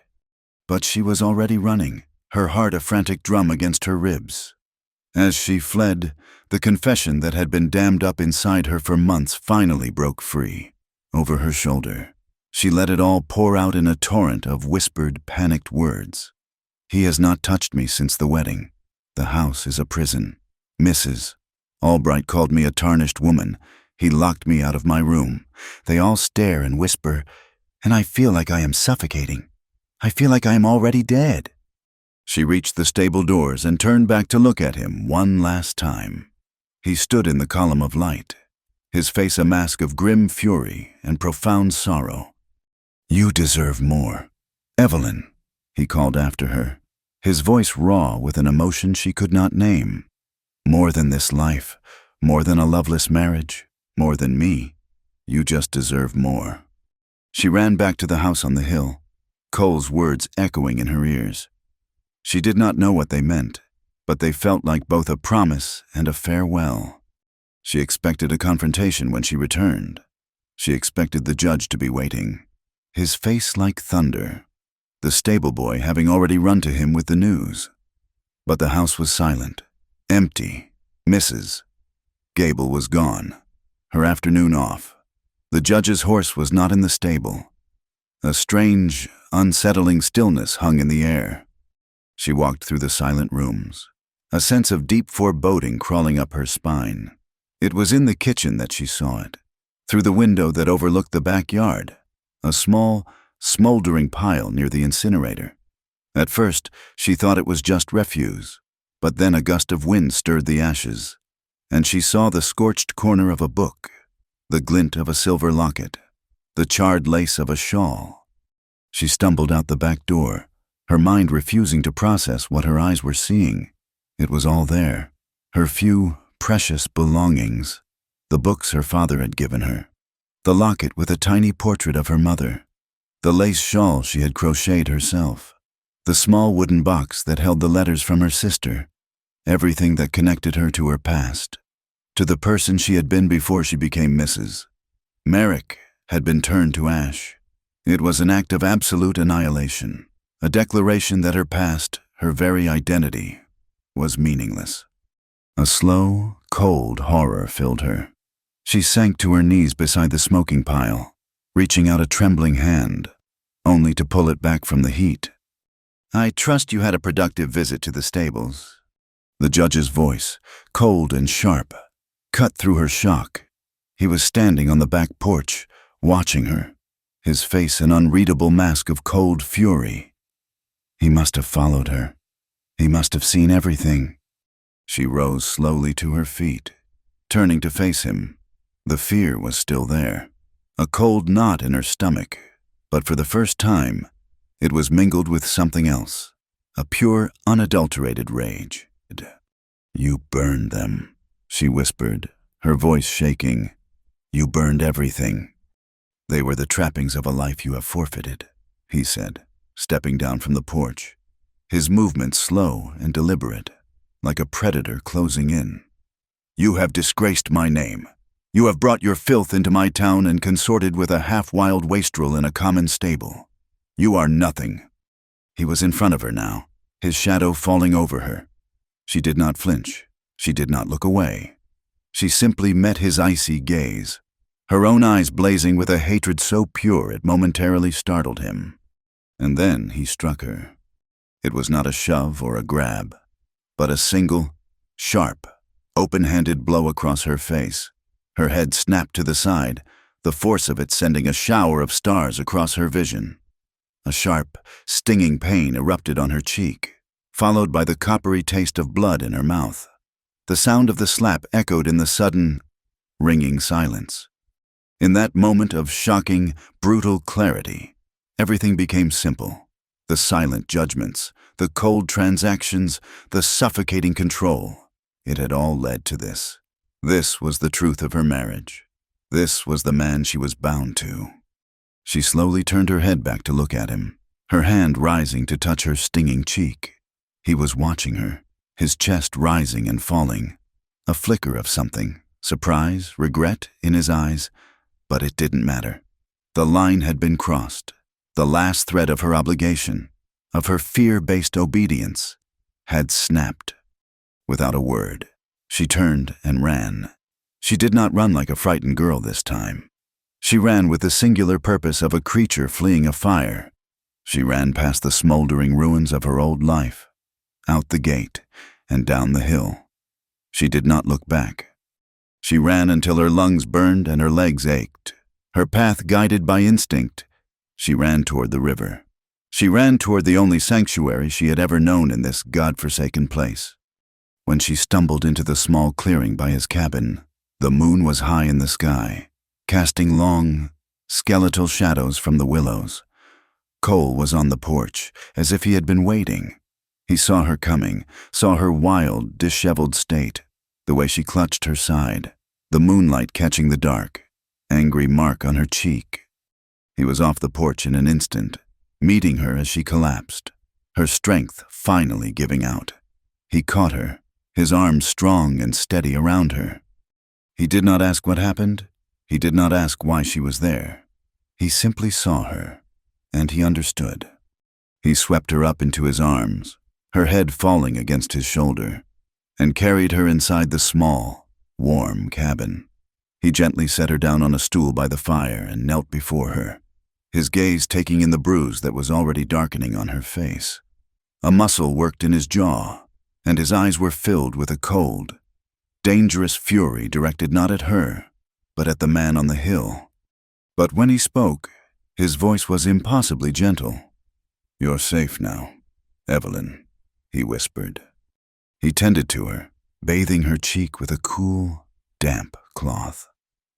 Speaker 1: But she was already running, her heart a frantic drum against her ribs. As she fled, the confession that had been dammed up inside her for months finally broke free. Over her shoulder, she let it all pour out in a torrent of whispered, panicked words. He has not touched me since the wedding. The house is a prison. Mrs. Albright called me a tarnished woman. He locked me out of my room. They all stare and whisper, and I feel like I am suffocating. I feel like I am already dead. She reached the stable doors and turned back to look at him one last time. He stood in the column of light, his face a mask of grim fury and profound sorrow. "You deserve more. Evelyn," he called after her, his voice raw with an emotion she could not name. "More than this life, more than a loveless marriage, more than me. You just deserve more." She ran back to the house on the hill, Cole's words echoing in her ears. She did not know what they meant, but they felt like both a promise and a farewell. She expected a confrontation when she returned. She expected the judge to be waiting, his face like thunder, the stable boy having already run to him with the news. But the house was silent, empty. Mrs. Gable was gone, her afternoon off. The judge's horse was not in the stable. A strange, unsettling stillness hung in the air. She walked through the silent rooms, a sense of deep foreboding crawling up her spine. It was in the kitchen that she saw it, through the window that overlooked the backyard, a small, smoldering pile near the incinerator. At first, she thought it was just refuse, but then a gust of wind stirred the ashes, and she saw the scorched corner of a book, the glint of a silver locket, the charred lace of a shawl. She stumbled out the back door, her mind refusing to process what her eyes were seeing. It was all there, her few, precious belongings, the books her father had given her, the locket with a tiny portrait of her mother, the lace shawl she had crocheted herself, the small wooden box that held the letters from her sister, everything that connected her to her past, to the person she had been before she became Mrs. Merrick had been turned to ash. It was an act of absolute annihilation, a declaration that her past, her very identity, was meaningless. A slow, cold horror filled her. She sank to her knees beside the smoking pile, reaching out a trembling hand, only to pull it back from the heat. "I trust you had a productive visit to the stables." The judge's voice, cold and sharp, cut through her shock. He was standing on the back porch, watching her, his face an unreadable mask of cold fury. He must have followed her. He must have seen everything. She rose slowly to her feet, turning to face him. The fear was still there, a cold knot in her stomach, but for the first time, it was mingled with something else, a pure, unadulterated rage. "You burned them," she whispered, her voice shaking. "You burned everything." "They were the trappings of a life you have forfeited," he said, stepping down from the porch, his movements slow and deliberate, like a predator closing in. "You have disgraced my name. You have brought your filth into my town and consorted with a half-wild wastrel in a common stable. You are nothing." He was in front of her now, his shadow falling over her. She did not flinch. She did not look away. She simply met his icy gaze, her own eyes blazing with a hatred so pure it momentarily startled him. And then he struck her. It was not a shove or a grab, but a single, sharp, open-handed blow across her face. Her head snapped to the side, the force of it sending a shower of stars across her vision. A sharp, stinging pain erupted on her cheek, followed by the coppery taste of blood in her mouth. The sound of the slap echoed in the sudden, ringing silence. In that moment of shocking, brutal clarity, everything became simple. The silent judgments, the cold transactions, the suffocating control. It had all led to this. This was the truth of her marriage. This was the man she was bound to. She slowly turned her head back to look at him, her hand rising to touch her stinging cheek. He was watching her, his chest rising and falling, a flicker of something, surprise, regret in his eyes, but it didn't matter. The line had been crossed, the last thread of her obligation, of her fear-based obedience, had snapped. Without a word, she turned and ran. She did not run like a frightened girl this time. She ran with the singular purpose of a creature fleeing a fire. She ran past the smoldering ruins of her old life, out the gate, and down the hill. She did not look back. She ran until her lungs burned and her legs ached. Her path guided by instinct, she ran toward the river. She ran toward the only sanctuary she had ever known in this God-forsaken place. When she stumbled into the small clearing by his cabin, the moon was high in the sky, casting long, skeletal shadows from the willows. Cole was on the porch, as if he had been waiting. He saw her coming, saw her wild, disheveled state, the way she clutched her side, the moonlight catching the dark, angry mark on her cheek. He was off the porch in an instant, meeting her as she collapsed, her strength finally giving out. He caught her, his arms strong and steady around her. He did not ask what happened. He did not ask why she was there. He simply saw her, and he understood. He swept her up into his arms, her head falling against his shoulder, and carried her inside the small, warm cabin. He gently set her down on a stool by the fire and knelt before her, his gaze taking in the bruise that was already darkening on her face. A muscle worked in his jaw, and his eyes were filled with a cold, dangerous fury directed not at her, but at the man on the hill. But when he spoke, his voice was impossibly gentle. "You're safe now, Evelyn," he whispered. He tended to her, bathing her cheek with a cool, damp cloth.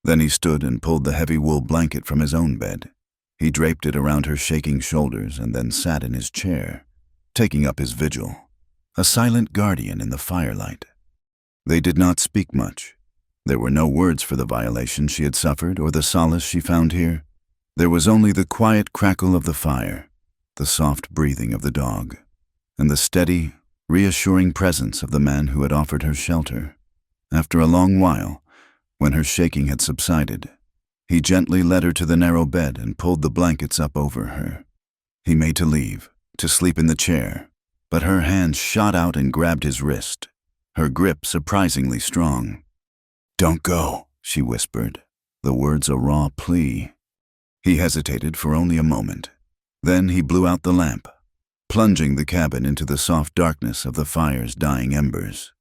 Speaker 1: Then he stood and pulled the heavy wool blanket from his own bed. He draped it around her shaking shoulders and then sat in his chair, taking up his vigil, a silent guardian in the firelight. They did not speak much. There were no words for the violation she had suffered or the solace she found here. There was only the quiet crackle of the fire, the soft breathing of the dog, and the steady, reassuring presence of the man who had offered her shelter. After a long while, when her shaking had subsided, he gently led her to the narrow bed and pulled the blankets up over her. He made to leave, to sleep in the chair, but her hand shot out and grabbed his wrist, her grip surprisingly strong. "Don't go," she whispered, the words a raw plea. He hesitated for only a moment. Then he blew out the lamp, plunging the cabin into the soft darkness of the fire's dying embers.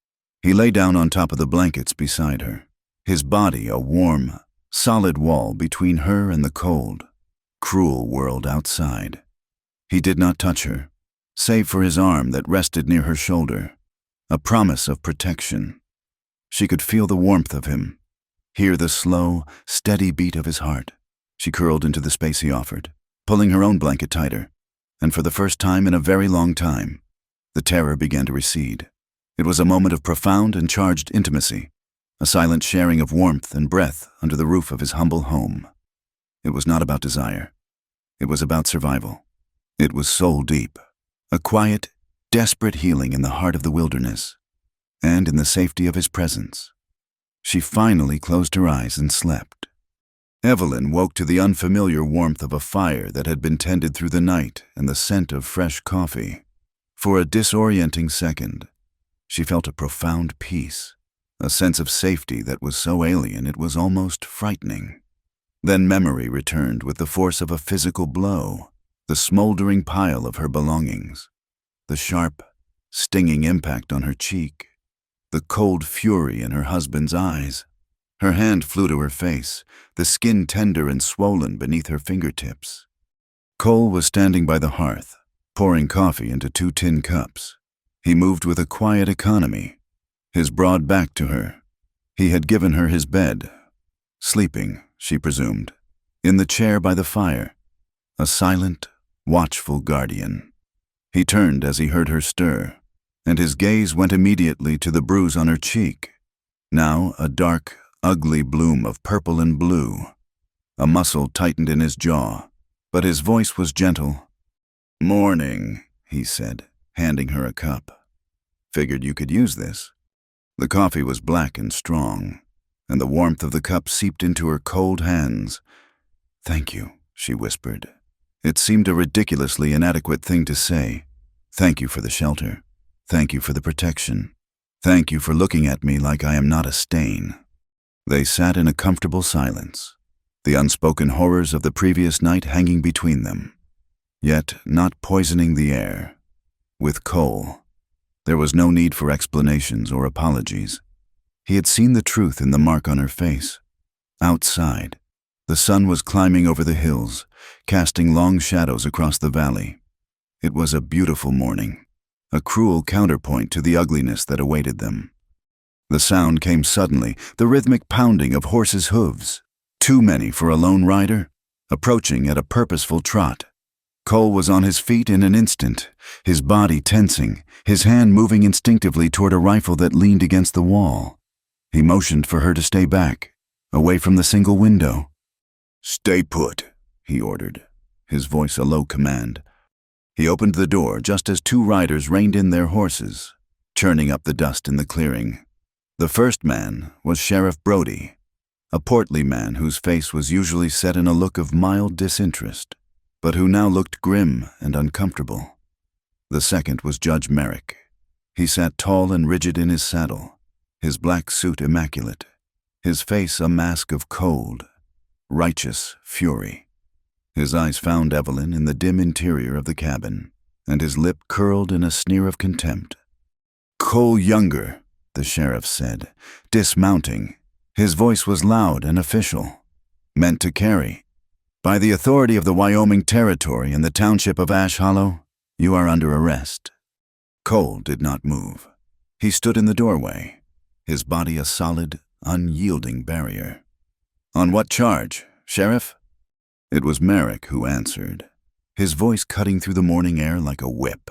Speaker 1: He lay down on top of the blankets beside her, his body a warm, solid wall between her and the cold, cruel world outside. He did not touch her, save for his arm that rested near her shoulder, a promise of protection. She could feel the warmth of him, hear the slow, steady beat of his heart. She curled into the space he offered, pulling her own blanket tighter, and for the first time in a very long time, the terror began to recede. It was a moment of profound and charged intimacy, a silent sharing of warmth and breath under the roof of his humble home. It was not about desire. It was about survival. It was soul deep, a quiet, desperate healing in the heart of the wilderness, and in the safety of his presence. She finally closed her eyes and slept. Evelyn woke to the unfamiliar warmth of a fire that had been tended through the night and the scent of fresh coffee. For a disorienting second, she felt a profound peace, a sense of safety that was so alien it was almost frightening. Then memory returned with the force of a physical blow, the smoldering pile of her belongings, the sharp, stinging impact on her cheek, the cold fury in her husband's eyes. Her hand flew to her face, the skin tender and swollen beneath her fingertips. Cole was standing by the hearth, pouring coffee into 2 tin cups. He moved with a quiet economy, his broad back to her. He had given her his bed, sleeping, she presumed, in the chair by the fire, a silent, watchful guardian. He turned as he heard her stir, and his gaze went immediately to the bruise on her cheek, now a dark, ugly bloom of purple and blue. A muscle tightened in his jaw, but his voice was gentle. "Morning," he said, handing her a cup. "Figured you could use this." The coffee was black and strong, and the warmth of the cup seeped into her cold hands. "Thank you," she whispered, It seemed a ridiculously inadequate thing to say. Thank you for the shelter. Thank you for the protection. Thank you for looking at me like I am not a stain. They sat in a comfortable silence, the unspoken horrors of the previous night hanging between them, yet not poisoning the air. With Cole, there was no need for explanations or apologies. He had seen the truth in the mark on her face. Outside, the sun was climbing over the hills, casting long shadows across the valley. It was a beautiful morning, a cruel counterpoint to the ugliness that awaited them. The sound came suddenly, the rhythmic pounding of horses' hooves, too many for a lone rider, approaching at a purposeful trot. Cole was on his feet in an instant, his body tensing, his hand moving instinctively toward a rifle that leaned against the wall. He motioned for her to stay back, away from the single window. "Stay put," he ordered, his voice a low command. He opened the door just as two riders reined in their horses, churning up the dust in the clearing. The first man was Sheriff Brody, a portly man whose face was usually set in a look of mild disinterest, but who now looked grim and uncomfortable. The second was Judge Merrick. He sat tall and rigid in his saddle, his black suit immaculate, his face a mask of cold, righteous fury. His eyes found Evelyn in the dim interior of the cabin, and his lip curled in a sneer of contempt. "Cole Younger," the sheriff said, dismounting. His voice was loud and official, meant to carry. "By the authority of the Wyoming Territory and the township of Ash Hollow, you are under arrest." Cole did not move. He stood in the doorway, his body a solid, unyielding barrier. "On what charge, Sheriff?" It was Merrick who answered, his voice cutting through the morning air like a whip.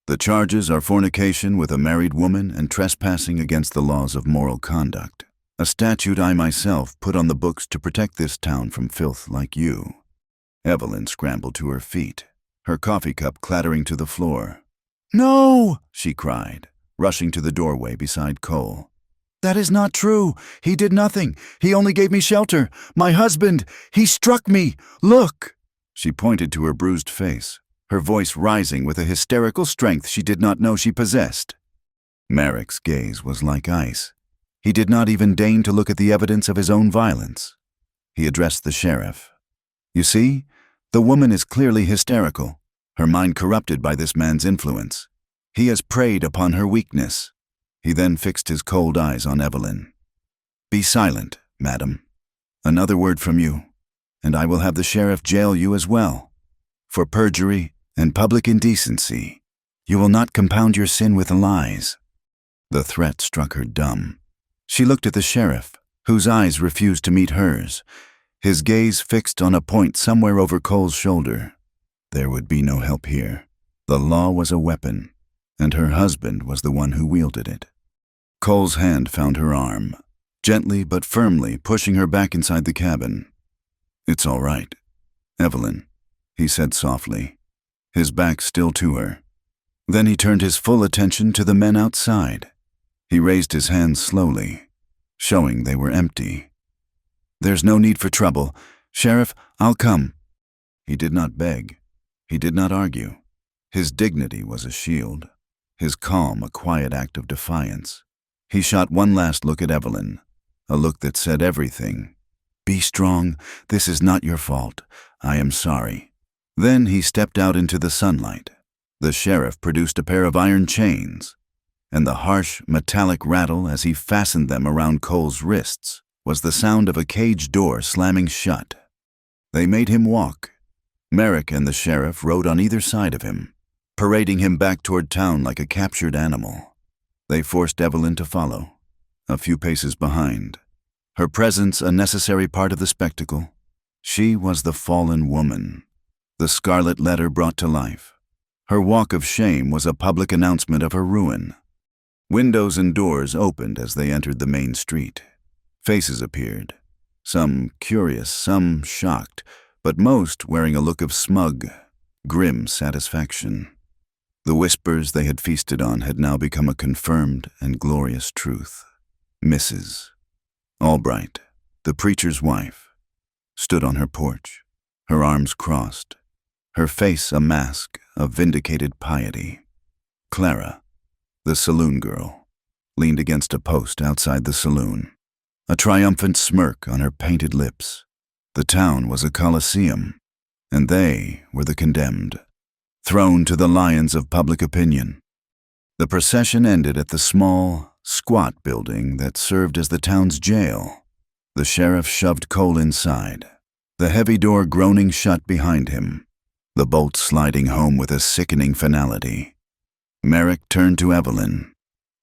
Speaker 1: "The charges are fornication with a married woman and trespassing against the laws of moral conduct, a statute I myself put on the books to protect this town from filth like you." Evelyn scrambled to her feet, her coffee cup clattering to the floor. "No!" she cried, rushing to the doorway beside Cole. "That is not true. He did nothing. He only gave me shelter. My husband, he struck me. Look!" She pointed to her bruised face, her voice rising with a hysterical strength she did not know she possessed. Merrick's gaze was like ice. He did not even deign to look at the evidence of his own violence. He addressed the sheriff. "You see, the woman is clearly hysterical, her mind corrupted by this man's influence. He has preyed upon her weakness." He then fixed his cold eyes on Evelyn. "Be silent, madam. Another word from you, and I will have the sheriff jail you as well. For perjury and public indecency, you will not compound your sin with lies." The threat struck her dumb. She looked at the sheriff, whose eyes refused to meet hers, his gaze fixed on a point somewhere over Cole's shoulder. There would be no help here. The law was a weapon, and her husband was the one who wielded it. Cole's hand found her arm, gently but firmly pushing her back inside the cabin. "It's all right, Evelyn," he said softly, his back still to her. Then he turned his full attention to the men outside. He raised his hands slowly, showing they were empty. "There's no need for trouble. Sheriff, I'll come." He did not beg. He did not argue. His dignity was a shield, his calm a quiet act of defiance. He shot one last look at Evelyn, a look that said everything. "Be strong. This is not your fault. I am sorry." Then he stepped out into the sunlight. The sheriff produced a pair of iron chains, and the harsh, metallic rattle as he fastened them around Cole's wrists was the sound of a cage door slamming shut. They made him walk. Merrick and the sheriff rode on either side of him, parading him back toward town like a captured animal. They forced Evelyn to follow, a few paces behind, her presence a necessary part of the spectacle. She was the fallen woman, the scarlet letter brought to life. Her walk of shame was a public announcement of her ruin. Windows and doors opened as they entered the main street. Faces appeared, some curious, some shocked, but most wearing a look of smug, grim satisfaction. The whispers they had feasted on had now become a confirmed and glorious truth. Mrs. Albright, the preacher's wife, stood on her porch, her arms crossed, her face a mask of vindicated piety. Clara, the saloon girl, leaned against a post outside the saloon, a triumphant smirk on her painted lips. The town was a coliseum, and they were the condemned, thrown to the lions of public opinion. The procession ended at the small, squat building that served as the town's jail. The sheriff shoved Cole inside, the heavy door groaning shut behind him, the bolt sliding home with a sickening finality. Merrick turned to Evelyn,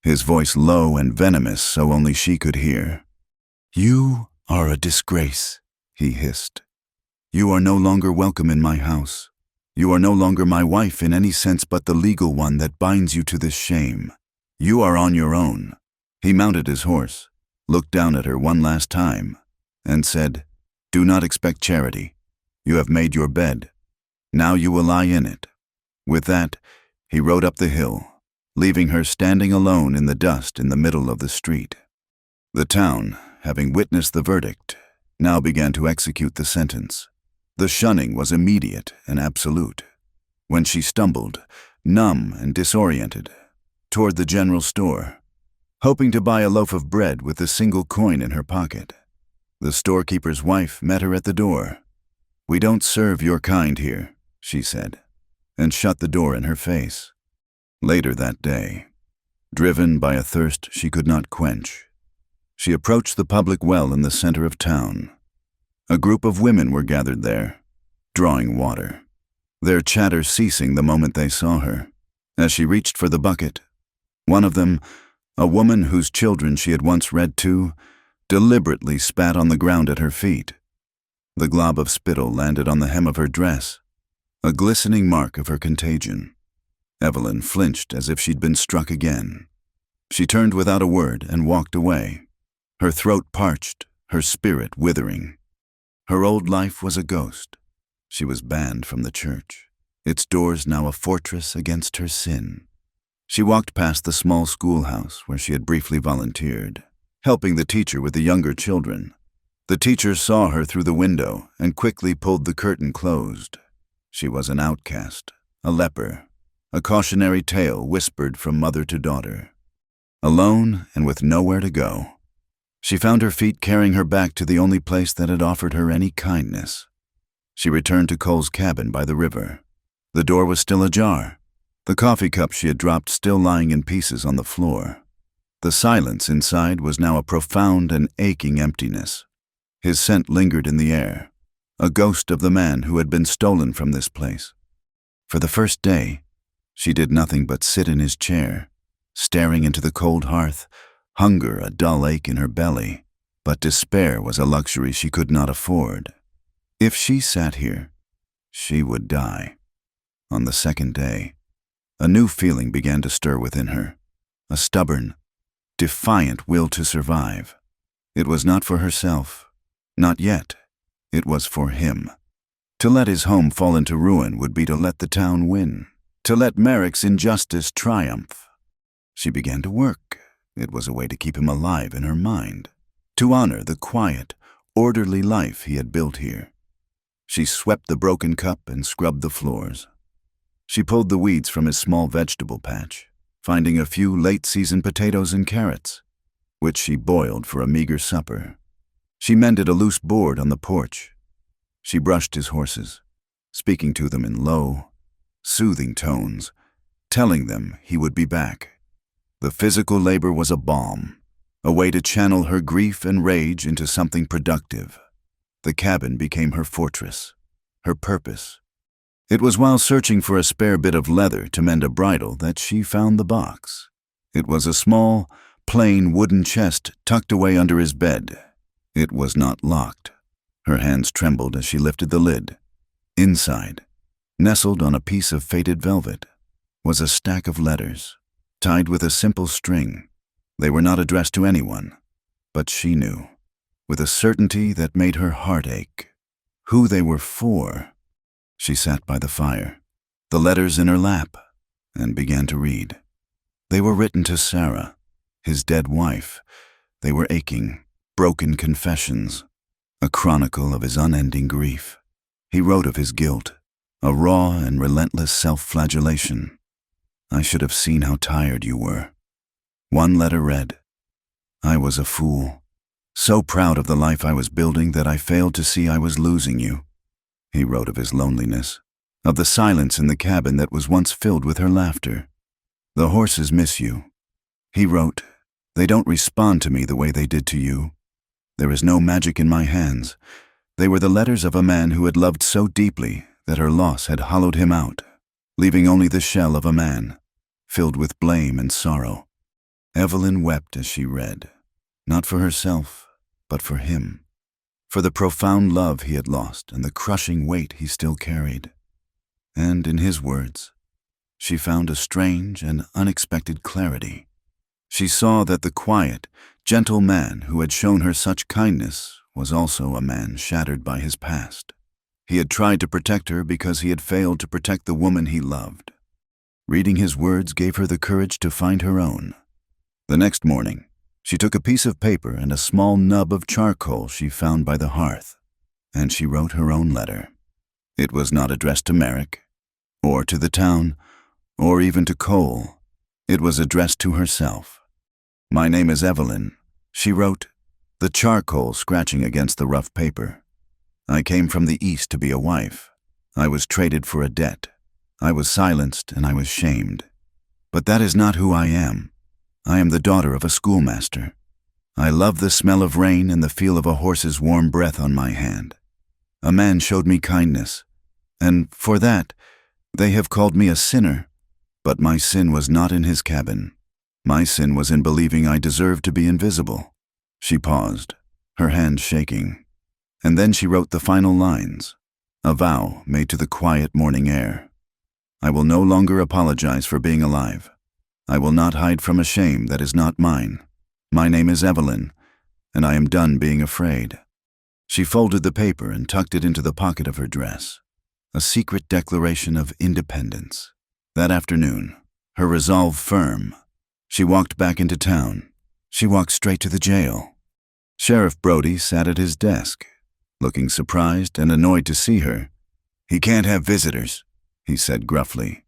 Speaker 1: his voice low and venomous so only she could hear. "You are a disgrace," he hissed. "You are no longer welcome in my house. You are no longer my wife in any sense but the legal one that binds you to this shame. You are on your own." He mounted his horse, looked down at her one last time, and said, "Do not expect charity. You have made your bed. Now you will lie in it." With that, he rode up the hill, leaving her standing alone in the dust in the middle of the street. The town, having witnessed the verdict, now began to execute the sentence. The shunning was immediate and absolute. When she stumbled, numb and disoriented, toward the general store, hoping to buy a loaf of bread with a single coin in her pocket, the storekeeper's wife met her at the door. "We don't serve your kind here," she said, and shut the door in her face. Later that day, driven by a thirst she could not quench, she approached the public well in the center of town. A group of women were gathered there, drawing water, their chatter ceasing the moment they saw her. As she reached for the bucket, one of them, a woman whose children she had once read to, deliberately spat on the ground at her feet. The glob of spittle landed on the hem of her dress, a glistening mark of her contagion. Evelyn flinched as if she'd been struck again. She turned without a word and walked away, her throat parched, her spirit withering. Her old life was a ghost. She was banned from the church, its doors now a fortress against her sin. She walked past the small schoolhouse where she had briefly volunteered, helping the teacher with the younger children. The teacher saw her through the window and quickly pulled the curtain closed. She was an outcast, a leper, a cautionary tale whispered from mother to daughter. Alone and with nowhere to go, she found her feet carrying her back to the only place that had offered her any kindness. She returned to Cole's cabin by the river. The door was still ajar, the coffee cup she had dropped still lying in pieces on the floor. The silence inside was now a profound and aching emptiness. His scent lingered in the air, a ghost of the man who had been stolen from this place. For the first day, she did nothing but sit in his chair, staring into the cold hearth, hunger a dull ache in her belly, but despair was a luxury she could not afford. If she sat here, she would die. On the second day, a new feeling began to stir within her, a stubborn, defiant will to survive. It was not for herself, not yet. It was for him. To let his home fall into ruin would be to let the town win, to let Merrick's injustice triumph. She began to work. It was a way to keep him alive in her mind, to honor the quiet, orderly life he had built here. She swept the broken cup and scrubbed the floors. She pulled the weeds from his small vegetable patch, finding a few late-season potatoes and carrots, which she boiled for a meager supper. She mended a loose board on the porch. She brushed his horses, speaking to them in low, soothing tones, telling them he would be back. The physical labor was a balm, a way to channel her grief and rage into something productive. The cabin became her fortress, her purpose. It was while searching for a spare bit of leather to mend a bridle that she found the box. It was a small, plain wooden chest tucked away under his bed. It was not locked. Her hands trembled as she lifted the lid. Inside, nestled on a piece of faded velvet, was a stack of letters, tied with a simple string. They were not addressed to anyone, but she knew, with a certainty that made her heart ache, who they were for. She sat by the fire, the letters in her lap, and began to read. They were written to Sarah, his dead wife. They were aching, broken confessions, a chronicle of his unending grief. He wrote of his guilt, a raw and relentless self-flagellation. I should have seen how tired you were. One letter read, I was a fool, so proud of the life I was building that I failed to see I was losing you. He wrote of his loneliness, of the silence in the cabin that was once filled with her laughter. The horses miss you. He wrote, they don't respond to me the way they did to you. There is no magic in my hands. They were the letters of a man who had loved so deeply that her loss had hollowed him out, leaving only the shell of a man, filled with blame and sorrow. Evelyn wept as she read, not for herself, but for him, for the profound love he had lost and the crushing weight he still carried. And in his words, she found a strange and unexpected clarity. She saw that the quiet, gentle man who had shown her such kindness was also a man shattered by his past. He had tried to protect her because he had failed to protect the woman he loved. Reading his words gave her the courage to find her own. The next morning, she took a piece of paper and a small nub of charcoal she found by the hearth, and she wrote her own letter. It was not addressed to Merrick, or to the town, or even to Cole. It was addressed to herself. My name is Evelyn, she wrote, the charcoal scratching against the rough paper. I came from the East to be a wife. I was traded for a debt. I was silenced and I was shamed. But that is not who I am. I am the daughter of a schoolmaster. I love the smell of rain and the feel of a horse's warm breath on my hand. A man showed me kindness, and for that, they have called me a sinner. But my sin was not in his cabin. My sin was in believing I deserved to be invisible. She paused, her hand shaking, and then she wrote the final lines, a vow made to the quiet morning air. I will no longer apologize for being alive. I will not hide from a shame that is not mine. My name is Evelyn, and I am done being afraid. She folded the paper and tucked it into the pocket of her dress, a secret declaration of independence. That afternoon, her resolve firm, she walked back into town. She walked straight to the jail. Sheriff Brody sat at his desk, looking surprised and annoyed to see her. He can't have visitors, he said gruffly.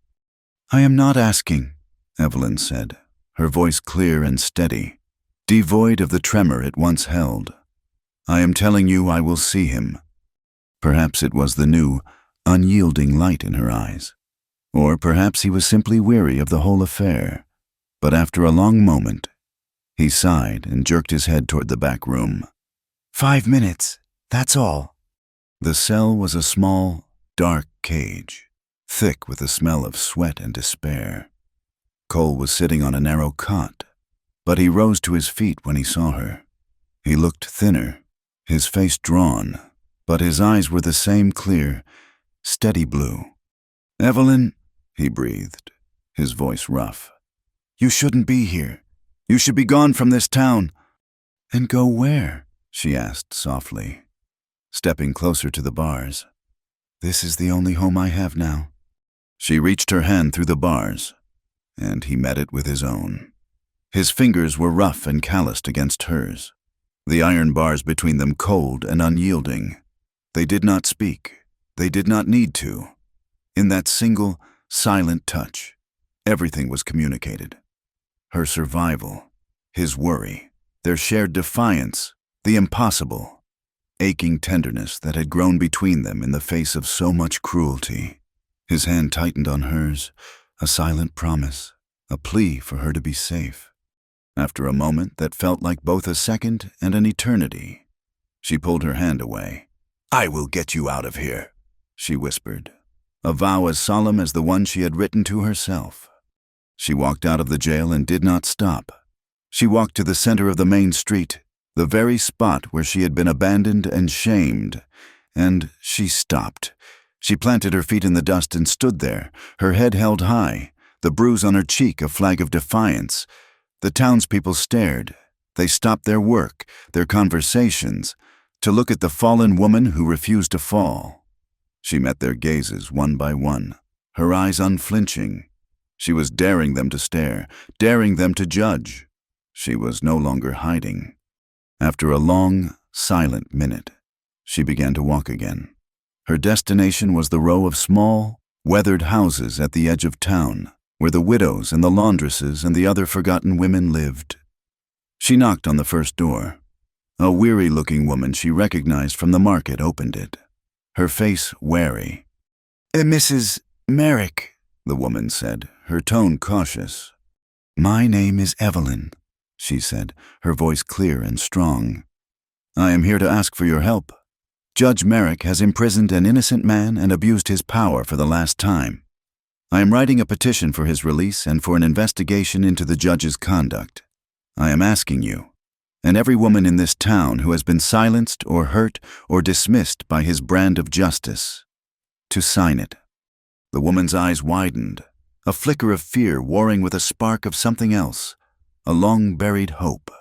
Speaker 1: I am not asking, Evelyn said, her voice clear and steady, devoid of the tremor it once held. I am telling you I will see him. Perhaps it was the new, unyielding light in her eyes. Or perhaps he was simply weary of the whole affair. But after a long moment, he sighed and jerked his head toward the back room. 5 minutes, that's all. The cell was a small, dark cage, thick with the smell of sweat and despair. Cole was sitting on a narrow cot, but he rose to his feet when he saw her. He looked thinner, his face drawn, but his eyes were the same clear, steady blue. Evelyn, he breathed, his voice rough. You shouldn't be here. You should be gone from this town. And go where? She asked softly, stepping closer to the bars. This is the only home I have now. She reached her hand through the bars, and he met it with his own. His fingers were rough and calloused against hers, the iron bars between them cold and unyielding. They did not speak. They did not need to. In that single, silent touch, everything was communicated. Her survival, his worry, their shared defiance, the impossible, aching tenderness that had grown between them in the face of so much cruelty. His hand tightened on hers, a silent promise, a plea for her to be safe. After a moment that felt like both a second and an eternity, she pulled her hand away. I will get you out of here, she whispered, a vow as solemn as the one she had written to herself. She walked out of the jail and did not stop. She walked to the center of the main street, the very spot where she had been abandoned and shamed, and she stopped. She planted her feet in the dust and stood there, her head held high, the bruise on her cheek a flag of defiance. The townspeople stared. They stopped their work, their conversations, to look at the fallen woman who refused to fall. She met their gazes one by one, her eyes unflinching. She was daring them to stare, daring them to judge. She was no longer hiding. After a long, silent minute, she began to walk again. Her destination was the row of small, weathered houses at the edge of town, where the widows and the laundresses and the other forgotten women lived. She knocked on the first door. A weary-looking woman she recognized from the market opened it, her face wary. "Mrs. Merrick," the woman said, her tone cautious. "My name is Evelyn," she said, her voice clear and strong. "I am here to ask for your help. Judge Merrick has imprisoned an innocent man and abused his power for the last time. I am writing a petition for his release and for an investigation into the judge's conduct. I am asking you, and every woman in this town who has been silenced or hurt or dismissed by his brand of justice, to sign it." The woman's eyes widened, a flicker of fear warring with a spark of something else, a long-buried hope.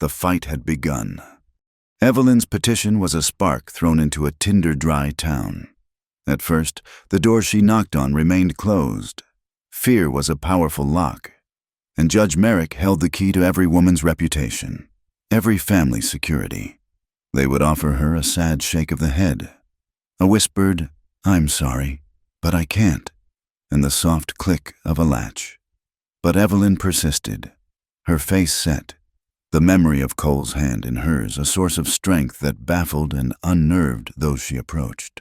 Speaker 1: The fight had begun. Evelyn's petition was a spark thrown into a tinder-dry town. At first, the door she knocked on remained closed. Fear was a powerful lock, and Judge Merrick held the key to every woman's reputation, every family's security. They would offer her a sad shake of the head, a whispered, "I'm sorry, but I can't," and the soft click of a latch. But Evelyn persisted, her face set, the memory of Cole's hand in hers a source of strength that baffled and unnerved those she approached.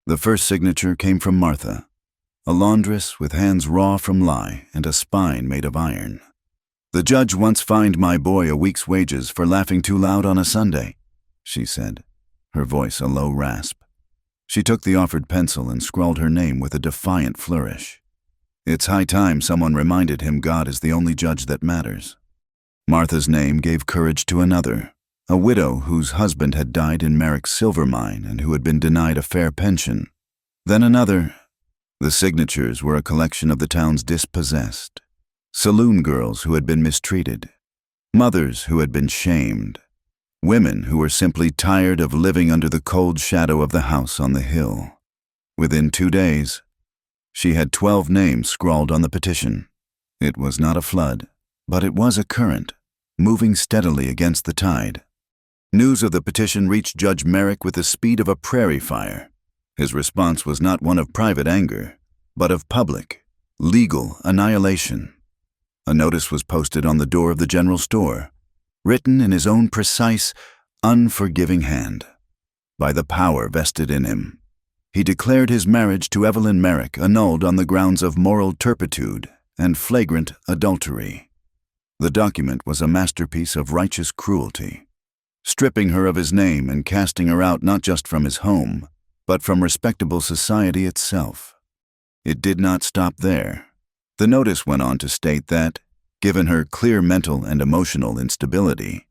Speaker 1: The first signature came from Martha, a laundress with hands raw from lye and a spine made of iron. "The judge once fined my boy a week's wages for laughing too loud on a Sunday," she said, her voice a low rasp. She took the offered pencil and scrawled her name with a defiant flourish. It's high time someone reminded him God is the only judge that matters. Martha's name gave courage to another, a widow whose husband had died in Merrick's silver mine and who had been denied a fair pension. Then another. The signatures were a collection of the town's dispossessed, saloon girls who had been mistreated, mothers who had been shamed, women who were simply tired of living under the cold shadow of the house on the hill. Within 2 days, she had 12 names scrawled on the petition. It was not a flood, but it was a current, moving steadily against the tide. News of the petition reached Judge Merrick with the speed of a prairie fire. His response was not one of private anger, but of public, legal annihilation. A notice was posted on the door of the general store, written in his own precise, unforgiving hand. By the power vested in him, he declared his marriage to Evelyn Merrick annulled on the grounds of moral turpitude and flagrant adultery. The document was a masterpiece of righteous cruelty, stripping her of his name and casting her out not just from his home, but from respectable society itself. It did not stop there. The notice went on to state that, given her clear mental and emotional instability,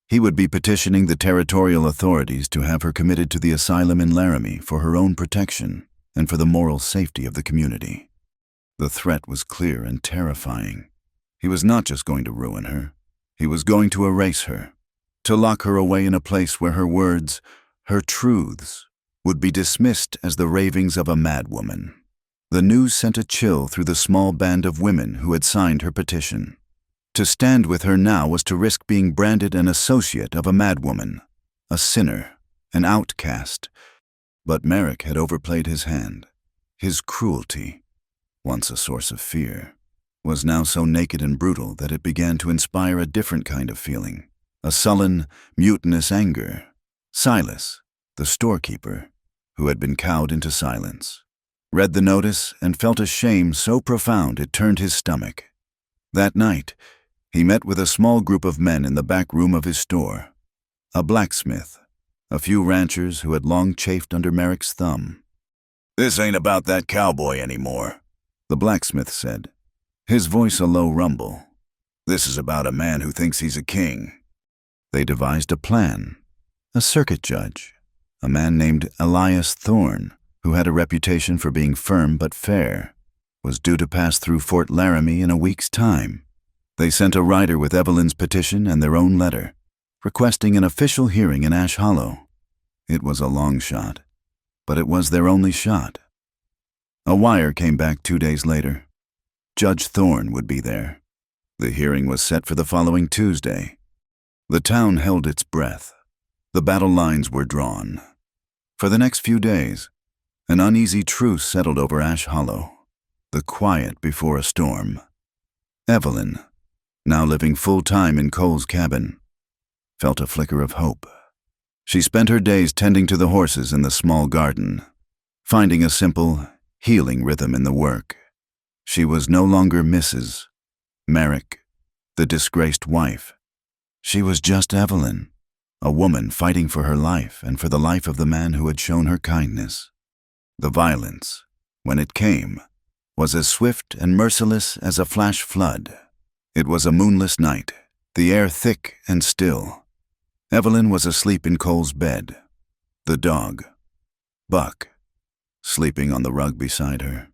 Speaker 1: he would be petitioning the territorial authorities to have her committed to the asylum in Laramie for her own protection and for the moral safety of the community. The threat was clear and terrifying. He was not just going to ruin her. He was going to erase her, to lock her away in a place where her words, her truths, would be dismissed as the ravings of a madwoman. The news sent a chill through the small band of women who had signed her petition. To stand with her now was to risk being branded an associate of a madwoman, a sinner, an outcast. But Merrick had overplayed his hand. His cruelty, once a source of fear, was now so naked and brutal that it began to inspire a different kind of feeling, a sullen, mutinous anger. Silas, the storekeeper, who had been cowed into silence, read the notice and felt a shame so profound it turned his stomach. That night, he met with a small group of men in the back room of his store, a blacksmith, a few ranchers who had long chafed under Merrick's thumb. "This ain't about that cowboy anymore," the blacksmith said, his voice a low rumble. "This is about a man who thinks he's a king." They devised a plan. A circuit judge, a man named Elias Thorne, who had a reputation for being firm but fair, was due to pass through Fort Laramie in a week's time. They sent a rider with Evelyn's petition and their own letter, requesting an official hearing in Ash Hollow. It was a long shot, but it was their only shot. A wire came back 2 days later. Judge Thorne would be there. The hearing was set for the following Tuesday. The town held its breath. The battle lines were drawn. For the next few days, an uneasy truce settled over Ash Hollow, the quiet before a storm. Evelyn, now living full-time in Cole's cabin, felt a flicker of hope. She spent her days tending to the horses in the small garden, finding a simple, healing rhythm in the work. She was no longer Mrs. Merrick, the disgraced wife. She was just Evelyn, a woman fighting for her life and for the life of the man who had shown her kindness. The violence, when it came, was as swift and merciless as a flash flood. It was a moonless night, the air thick and still. Evelyn was asleep in Cole's bed. The dog, Buck, sleeping on the rug beside her.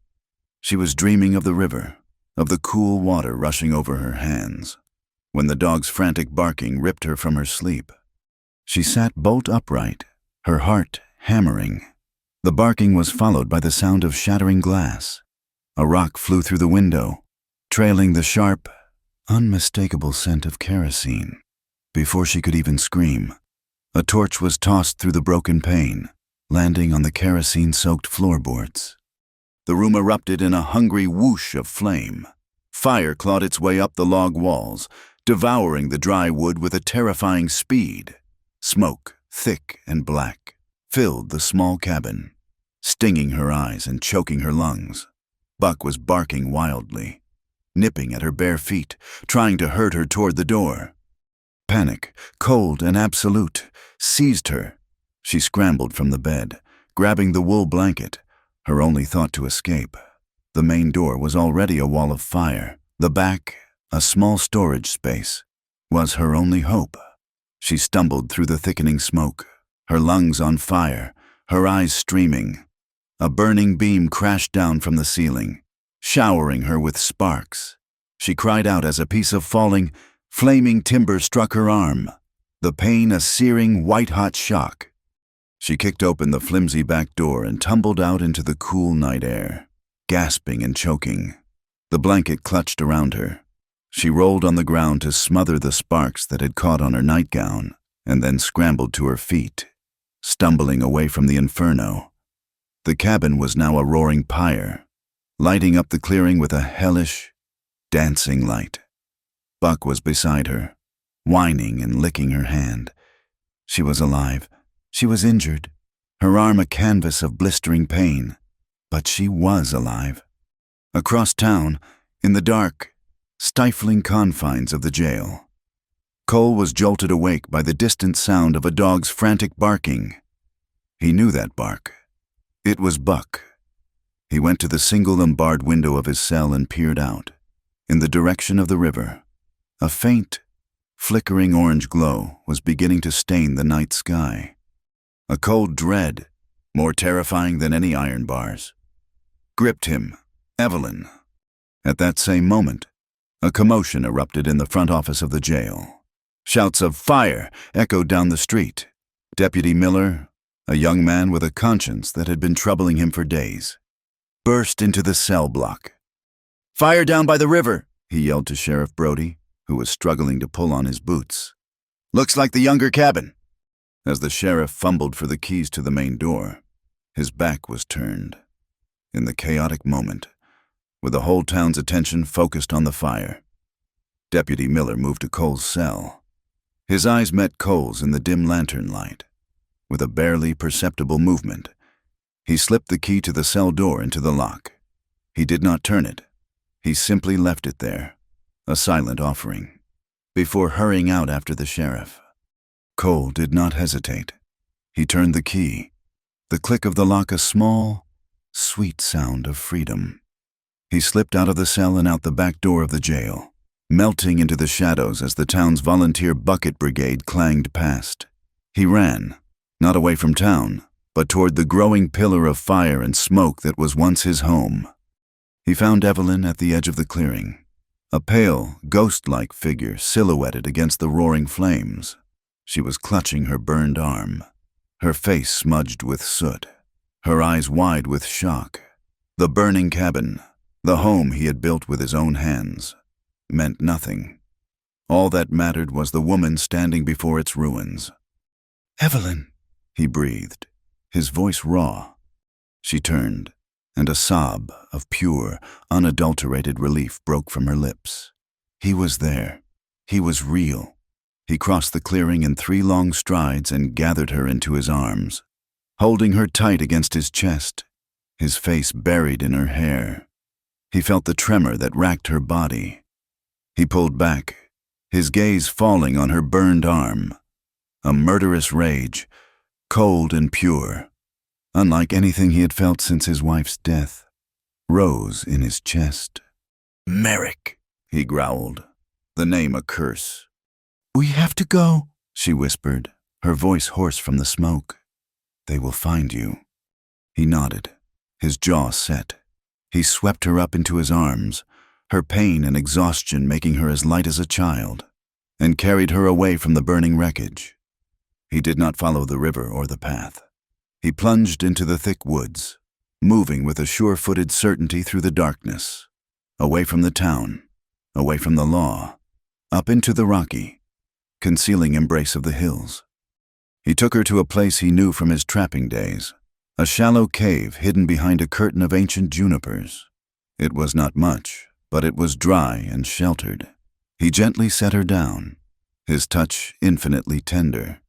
Speaker 1: She was dreaming of the river, of the cool water rushing over her hands, when the dog's frantic barking ripped her from her sleep. She sat bolt upright, her heart hammering. The barking was followed by the sound of shattering glass. A rock flew through the window, trailing the sharp, unmistakable scent of kerosene. Before she could even scream, a torch was tossed through the broken pane, landing on the kerosene-soaked floorboards. The room erupted in a hungry whoosh of flame. Fire clawed its way up the log walls, devouring the dry wood with a terrifying speed. Smoke, thick and black, filled the small cabin, stinging her eyes and choking her lungs. Buck was barking wildly, nipping at her bare feet, trying to herd her toward the door. Panic, cold and absolute, seized her. She scrambled from the bed, grabbing the wool blanket, her only thought to escape. The main door was already a wall of fire. The back, a small storage space, was her only hope. She stumbled through the thickening smoke, her lungs on fire, her eyes streaming. A burning beam crashed down from the ceiling, showering her with sparks. She cried out as a piece of falling, flaming timber struck her arm, the pain a searing, white-hot shock. She kicked open the flimsy back door and tumbled out into the cool night air, gasping and choking. The blanket clutched around her. She rolled on the ground to smother the sparks that had caught on her nightgown, and then scrambled to her feet, stumbling away from the inferno. The cabin was now a roaring pyre, lighting up the clearing with a hellish, dancing light. Buck was beside her, whining and licking her hand. She was alive. She was injured, her arm a canvas of blistering pain, but she was alive. Across town, in the dark, stifling confines of the jail, Cole was jolted awake by the distant sound of a dog's frantic barking. He knew that bark. It was Buck. He went to the single unbarred window of his cell and peered out, in the direction of the river. A faint, flickering orange glow was beginning to stain the night sky. A cold dread, more terrifying than any iron bars, gripped him, Evelyn. At that same moment, a commotion erupted in the front office of the jail. Shouts of "Fire!" echoed down the street. Deputy Miller, a young man with a conscience that had been troubling him for days, burst into the cell block. "Fire down by the river!" he yelled to Sheriff Brody, who was struggling to pull on his boots. "Looks like the younger cabin." As the sheriff fumbled for the keys to the main door, his back was turned. In the chaotic moment, with the whole town's attention focused on the fire, Deputy Miller moved to Cole's cell. His eyes met Cole's in the dim lantern light. With a barely perceptible movement, he slipped the key to the cell door into the lock. He did not turn it. He simply left it there, a silent offering, before hurrying out after the sheriff. Cole did not hesitate. He turned the key, the click of the lock a small, sweet sound of freedom. He slipped out of the cell and out the back door of the jail, melting into the shadows as the town's volunteer bucket brigade clanged past. He ran, not away from town, but toward the growing pillar of fire and smoke that was once his home. He found Evelyn at the edge of the clearing, a pale, ghost-like figure silhouetted against the roaring flames. She was clutching her burned arm, her face smudged with soot, her eyes wide with shock. The burning cabin, the home he had built with his own hands, meant nothing. All that mattered was the woman standing before its ruins. "Evelyn," he breathed, his voice raw. She turned, and a sob of pure, unadulterated relief broke from her lips. He was there. He was real. He crossed the clearing in 3 long strides and gathered her into his arms, holding her tight against his chest, his face buried in her hair. He felt the tremor that racked her body. He pulled back, his gaze falling on her burned arm. A murderous rage, cold and pure, unlike anything he had felt since his wife's death, rose in his chest. "Merrick," he growled, the name a curse. "We have to go," she whispered, her voice hoarse from the smoke. "They will find you." He nodded, his jaw set. He swept her up into his arms, her pain and exhaustion making her as light as a child, and carried her away from the burning wreckage. He did not follow the river or the path. He plunged into the thick woods, moving with a sure-footed certainty through the darkness, away from the town, away from the law, up into the rocky, concealing embrace of the hills. He took her to a place he knew from his trapping days, a shallow cave hidden behind a curtain of ancient junipers. It was not much, but it was dry and sheltered. He gently set her down, his touch infinitely tender.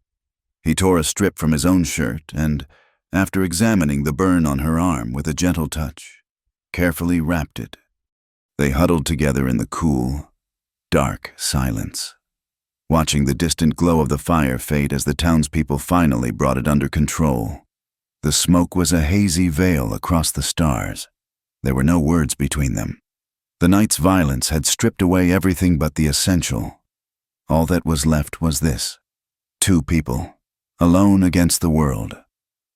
Speaker 1: He tore a strip from his own shirt and, after examining the burn on her arm with a gentle touch, carefully wrapped it. They huddled together in the cool, dark silence, watching the distant glow of the fire fade as the townspeople finally brought it under control. The smoke was a hazy veil across the stars. There were no words between them. The night's violence had stripped away everything but the essential. All that was left was this: 2 people, alone against the world,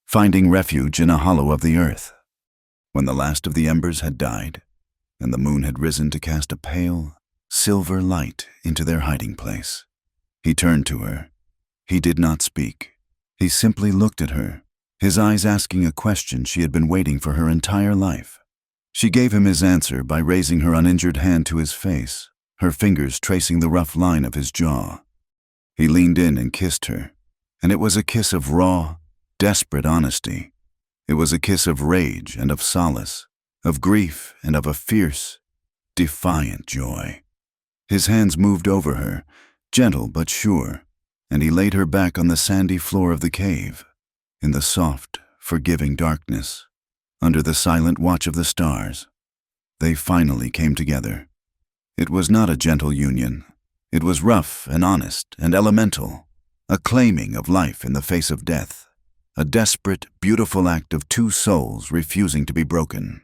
Speaker 1: finding refuge in a hollow of the earth. When the last of the embers had died, and the moon had risen to cast a pale, silver light into their hiding place, he turned to her. He did not speak. He simply looked at her, his eyes asking a question she had been waiting for her entire life. She gave him his answer by raising her uninjured hand to his face, her fingers tracing the rough line of his jaw. He leaned in and kissed her, and it was a kiss of raw, desperate honesty. It was a kiss of rage and of solace, of grief and of a fierce, defiant joy. His hands moved over her, gentle but sure, and he laid her back on the sandy floor of the cave, in the soft, forgiving darkness, under the silent watch of the stars. They finally came together. It was not a gentle union. It was rough and honest and elemental, a claiming of life in the face of death, a desperate, beautiful act of 2 souls refusing to be broken.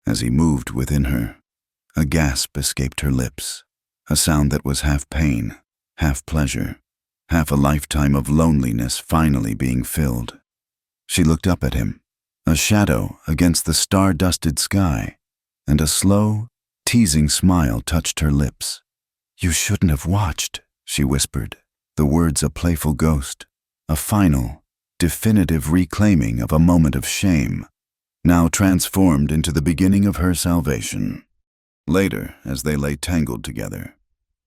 Speaker 1: As he moved within her, a gasp escaped her lips, a sound that was half pain, half pleasure, half a lifetime of loneliness finally being filled. She looked up at him, a shadow against the star-dusted sky, and a slow, teasing smile touched her lips. "You shouldn't have watched," she whispered, the words a playful ghost, a final, definitive reclaiming of a moment of shame, now transformed into the beginning of her salvation. Later, as they lay tangled together,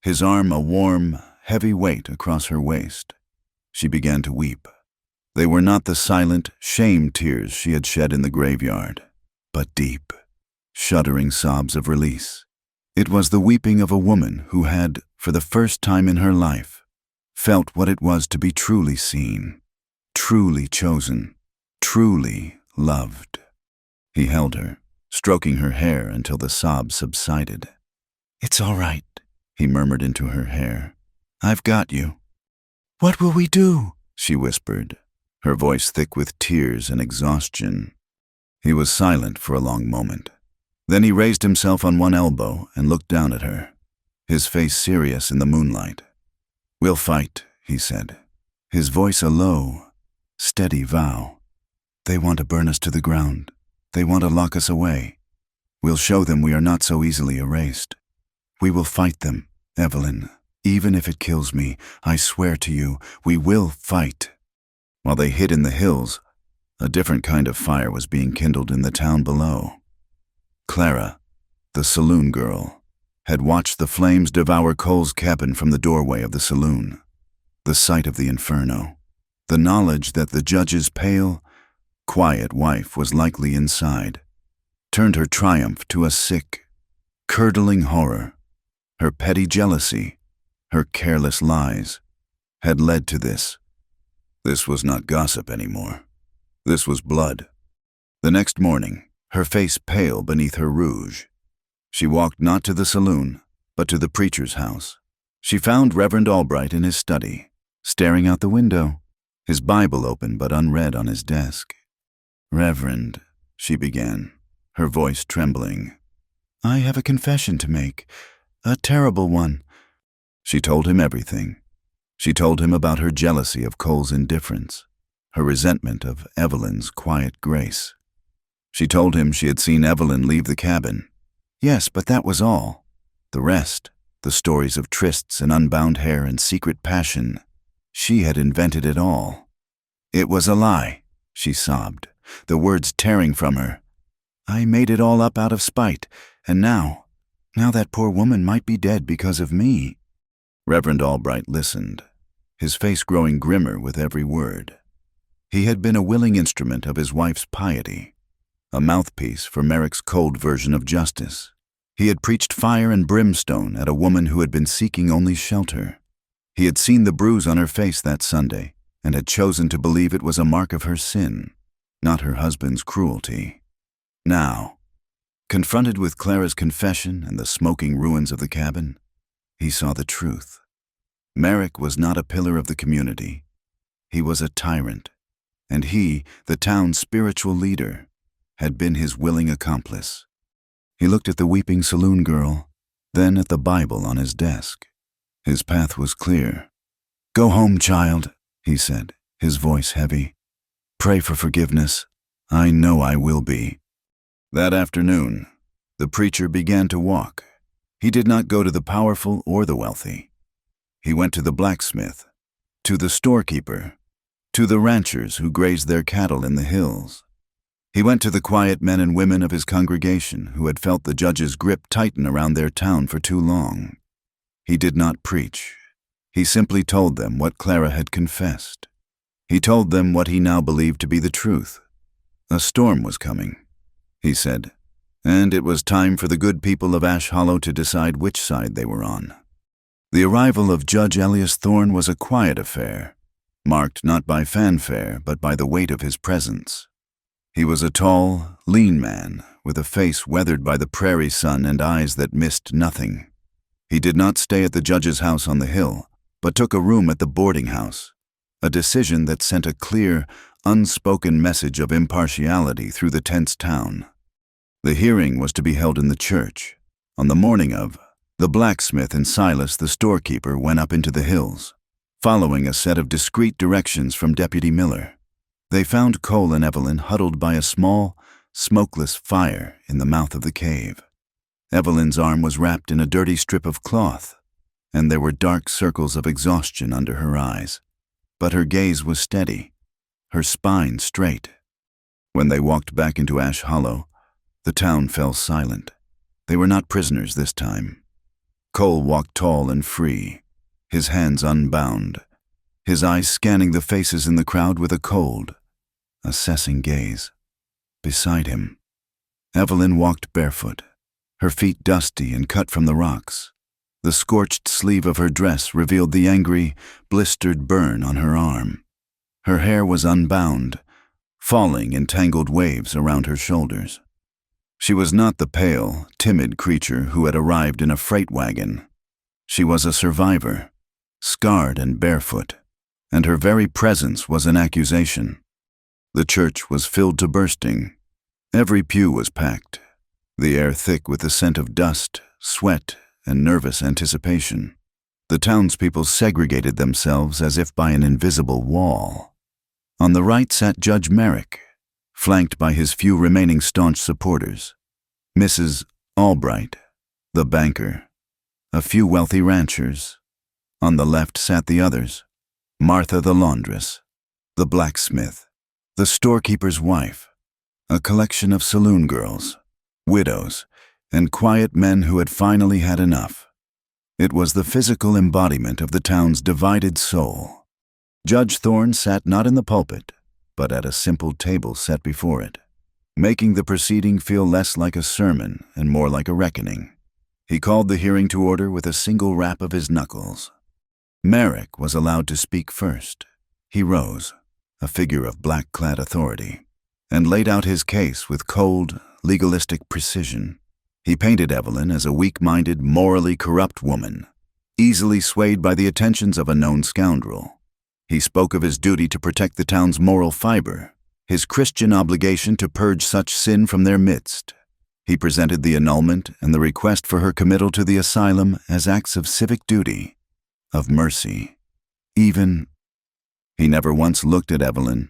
Speaker 1: his arm a warm, heavy weight across her waist, she began to weep. They were not the silent, shame tears she had shed in the graveyard, but deep, shuddering sobs of release. It was the weeping of a woman who had, for the first time in her life, felt what it was to be truly seen, truly chosen, truly loved. He held her, stroking her hair until the sobs subsided. "It's all right," he murmured into her hair. "I've got you." "What will we do?" she whispered, her voice thick with tears and exhaustion. He was silent for a long moment. Then he raised himself on one elbow and looked down at her, his face serious in the moonlight. "We'll fight," he said, his voice a low, steady vow. "They want to burn us to the ground. They want to lock us away. We'll show them we are not so easily erased. We will fight them, Evelyn. Even if it kills me, I swear to you, we will fight." While they hid in the hills, a different kind of fire was being kindled in the town below. Clara, the saloon girl, had watched the flames devour Cole's cabin from the doorway of the saloon. The sight of the inferno, the knowledge that the judge's pale, quiet wife was likely inside, turned her triumph to a sick, curdling horror. Her petty jealousy, her careless lies, had led to this. This was not gossip anymore. This was blood. The next morning, her face pale beneath her rouge, she walked not to the saloon, but to the preacher's house. She found Reverend Albright in his study, staring out the window, his Bible open but unread on his desk. "Reverend," she began, her voice trembling, "I have a confession to make, a terrible one." She told him everything. She told him about her jealousy of Cole's indifference, her resentment of Evelyn's quiet grace. She told him she had seen Evelyn leave the cabin. Yes, but that was all. The rest, the stories of trysts and unbound hair and secret passion, she had invented it all. It was a lie, she sobbed, the words tearing from her. "I made it all up out of spite, and now that poor woman might be dead because of me." Reverend Albright listened, his face growing grimmer with every word. He had been a willing instrument of his wife's piety, a mouthpiece for Merrick's cold version of justice. He had preached fire and brimstone at a woman who had been seeking only shelter. He had seen the bruise on her face that Sunday and had chosen to believe it was a mark of her sin, not her husband's cruelty. Now, confronted with Clara's confession and the smoking ruins of the cabin, he saw the truth. Merrick was not a pillar of the community. He was a tyrant, and he, the town's spiritual leader, had been his willing accomplice. He looked at the weeping saloon girl, then at the Bible on his desk. His path was clear. "Go home, child," he said, his voice heavy. "Pray for forgiveness. I know I will be." That afternoon, the preacher began to walk. He did not go to the powerful or the wealthy. He went to the blacksmith, to the storekeeper, to the ranchers who grazed their cattle in the hills. He went to the quiet men and women of his congregation who had felt the judge's grip tighten around their town for too long. He did not preach. He simply told them what Clara had confessed. He told them what he now believed to be the truth. A storm was coming, he said, and it was time for the good people of Ash Hollow to decide which side they were on. The arrival of Judge Elias Thorne was a quiet affair, marked not by fanfare but by the weight of his presence. He was a tall, lean man, with a face weathered by the prairie sun and eyes that missed nothing. He did not stay at the judge's house on the hill, but took a room at the boarding house, a decision that sent a clear, unspoken message of impartiality through the tense town. The hearing was to be held in the church. On the morning of, the blacksmith and Silas, the storekeeper, went up into the hills, following a set of discreet directions from Deputy Miller. They found Cole and Evelyn huddled by a small, smokeless fire in the mouth of the cave. Evelyn's arm was wrapped in a dirty strip of cloth, and there were dark circles of exhaustion under her eyes. But her gaze was steady, her spine straight. When they walked back into Ash Hollow, the town fell silent. They were not prisoners this time. Cole walked tall and free, his hands unbound, his eyes scanning the faces in the crowd with a cold, assessing gaze. Beside him, Evelyn walked barefoot, her feet dusty and cut from the rocks. The scorched sleeve of her dress revealed the angry, blistered burn on her arm. Her hair was unbound, falling in tangled waves around her shoulders. She was not the pale, timid creature who had arrived in a freight wagon. She was a survivor, scarred and barefoot, and her very presence was an accusation. The church was filled to bursting. Every pew was packed, the air thick with the scent of dust, sweat, and nervous anticipation. The townspeople segregated themselves as if by an invisible wall. On the right sat Judge Merrick, flanked by his few remaining staunch supporters, Mrs. Albright, the banker, a few wealthy ranchers. On the left sat the others, Martha the laundress, the blacksmith, the storekeeper's wife, a collection of saloon girls, widows, and quiet men who had finally had enough. It was the physical embodiment of the town's divided soul. Judge Thorne sat not in the pulpit, but at a simple table set before it, making the proceeding feel less like a sermon and more like a reckoning. He called the hearing to order with a single rap of his knuckles. Merrick was allowed to speak first. He rose, a figure of black-clad authority, and laid out his case with cold, legalistic precision. He painted Evelyn as a weak-minded, morally corrupt woman, easily swayed by the attentions of a known scoundrel. He spoke of his duty to protect the town's moral fiber, his Christian obligation to purge such sin from their midst. He presented the annulment and the request for her committal to the asylum as acts of civic duty, of mercy. He never once looked at Evelyn,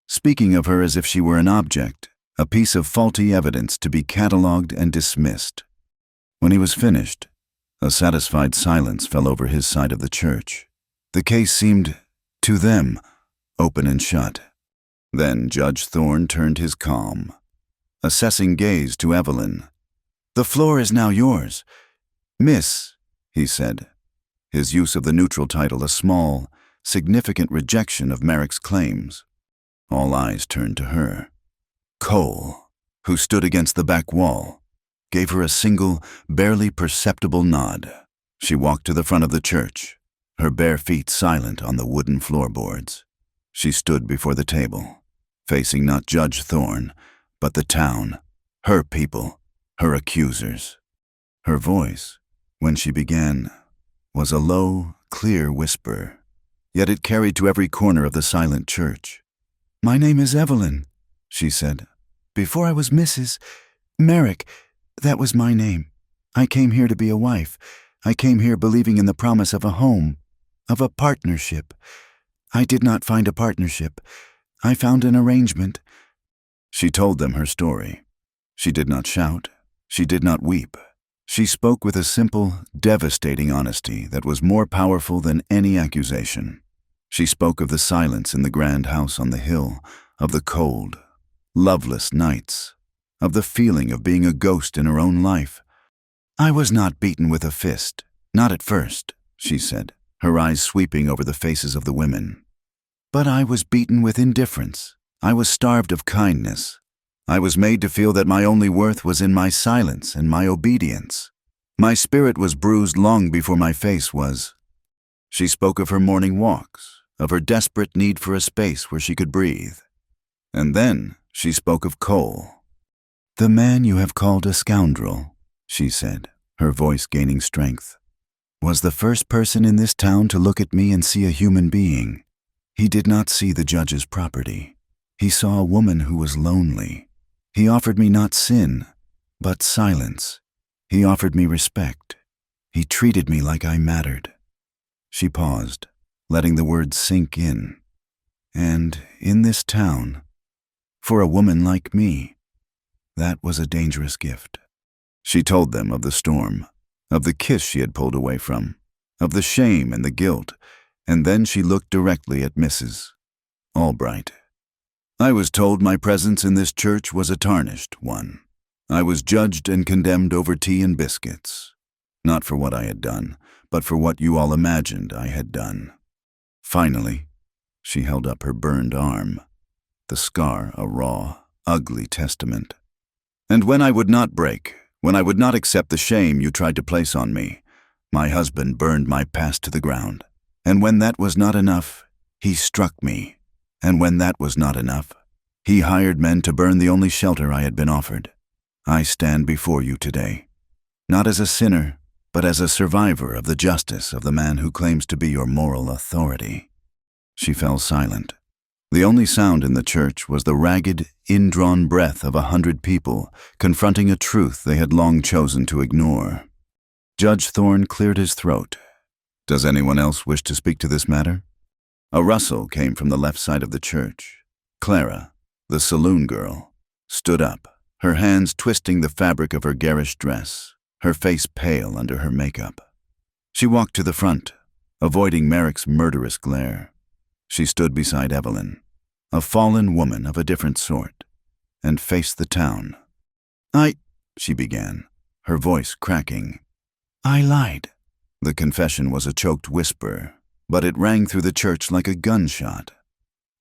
Speaker 1: speaking of her as if she were an object, a piece of faulty evidence to be catalogued and dismissed. When he was finished, a satisfied silence fell over his side of the church. The case seemed, to them, open and shut. Then Judge Thorne turned his calm, assessing gaze to Evelyn. "The floor is now yours. Miss," he said, his use of the neutral title a small, significant rejection of Merrick's claims. All eyes turned to her. Cole, who stood against the back wall, gave her a single, barely perceptible nod. She walked to the front of the church, her bare feet silent on the wooden floorboards. She stood before the table, facing not Judge Thorne, but the town, her people, her accusers. Her voice, when she began, was a low, clear whisper, yet it carried to every corner of the silent church. "My name is Evelyn," she said. "Before I was Mrs. Merrick, that was my name. I came here to be a wife. I came here believing in the promise of a home, of a partnership. I did not find a partnership. I found an arrangement." She told them her story. She did not shout. She did not weep. She spoke with a simple, devastating honesty that was more powerful than any accusation. She spoke of the silence in the grand house on the hill, of the cold, loveless nights, of the feeling of being a ghost in her own life. "I was not beaten with a fist, not at first," she said, her eyes sweeping over the faces of the women. "But I was beaten with indifference. I was starved of kindness. I was made to feel that my only worth was in my silence and my obedience. My spirit was bruised long before my face was." She spoke of her morning walks, of her desperate need for a space where she could breathe. And then she spoke of Cole. "The man you have called a scoundrel," she said, her voice gaining strength, "was the first person in this town to look at me and see a human being. He did not see the judge's property. He saw a woman who was lonely. He offered me not sin, but silence. He offered me respect. He treated me like I mattered." She paused, letting the words sink in. "And in this town, for a woman like me, that was a dangerous gift." She told them of the storm, of the kiss she had pulled away from, of the shame and the guilt, and then she looked directly at Mrs. Albright. "I was told my presence in this church was a tarnished one. I was judged and condemned over tea and biscuits, not for what I had done, but for what you all imagined I had done." Finally, she held up her burned arm, the scar a raw, ugly testament. "And when I would not break, when I would not accept the shame you tried to place on me, my husband burned my past to the ground. And when that was not enough, he struck me. And when that was not enough, he hired men to burn the only shelter I had been offered. I stand before you today, not as a sinner, but as a survivor of the justice of the man who claims to be your moral authority." She fell silent. The only sound in the church was the ragged, indrawn breath of 100 people confronting a truth they had long chosen to ignore. Judge Thorne cleared his throat. "Does anyone else wish to speak to this matter?" A rustle came from the left side of the church. Clara, the saloon girl, stood up, her hands twisting the fabric of her garish dress, her face pale under her makeup. She walked to the front, avoiding Merrick's murderous glare. She stood beside Evelyn, a fallen woman of a different sort, and faced the town. She began, her voice cracking. "I lied." The confession was a choked whisper, but it rang through the church like a gunshot.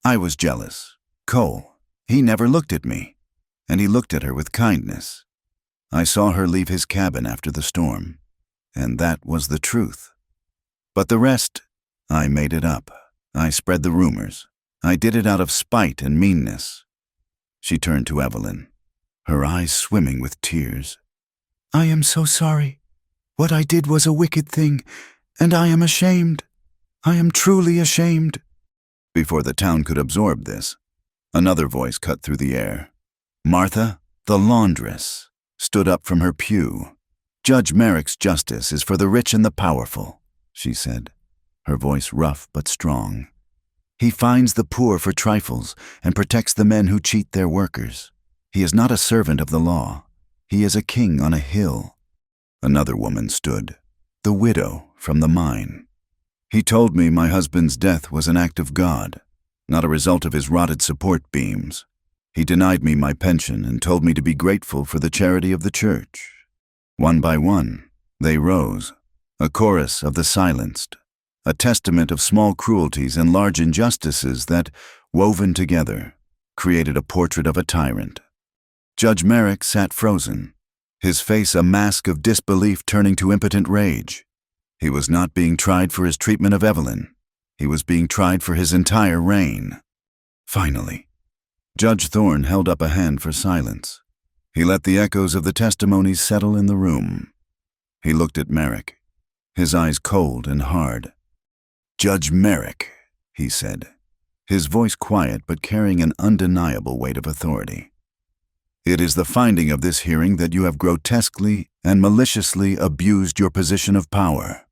Speaker 1: "I was jealous. Cole, he never looked at me, and he looked at her with kindness. I saw her leave his cabin after the storm, and that was the truth. But the rest, I made it up. I spread the rumors. I did it out of spite and meanness. She turned to Evelyn, her eyes swimming with tears. I am so sorry. What I did was a wicked thing, and I am ashamed. I am truly ashamed. Before the town could absorb this, another voice cut through the air. Martha, the laundress, stood up from her pew. Judge Merrick's justice is for the rich and the powerful, she said, her voice rough but strong. He fines the poor for trifles and protects the men who cheat their workers. He is not a servant of the law. He is a king on a hill. Another woman stood, the widow from the mine. He told me my husband's death was an act of God, not a result of his rotted support beams. He denied me my pension and told me to be grateful for the charity of the church. One by one, they rose, a chorus of the silenced, a testament of small cruelties and large injustices that, woven together, created a portrait of a tyrant. Judge Merrick sat frozen, his face a mask of disbelief turning to impotent rage. He was not being tried for his treatment of Evelyn. He was being tried for his entire reign. Finally, Judge Thorne held up a hand for silence. He let the echoes of the testimonies settle in the room. He looked at Merrick, his eyes cold and hard. Judge Merrick, he said, his voice quiet but carrying an undeniable weight of authority. It is the finding of this hearing that you have grotesquely and maliciously abused your position of power.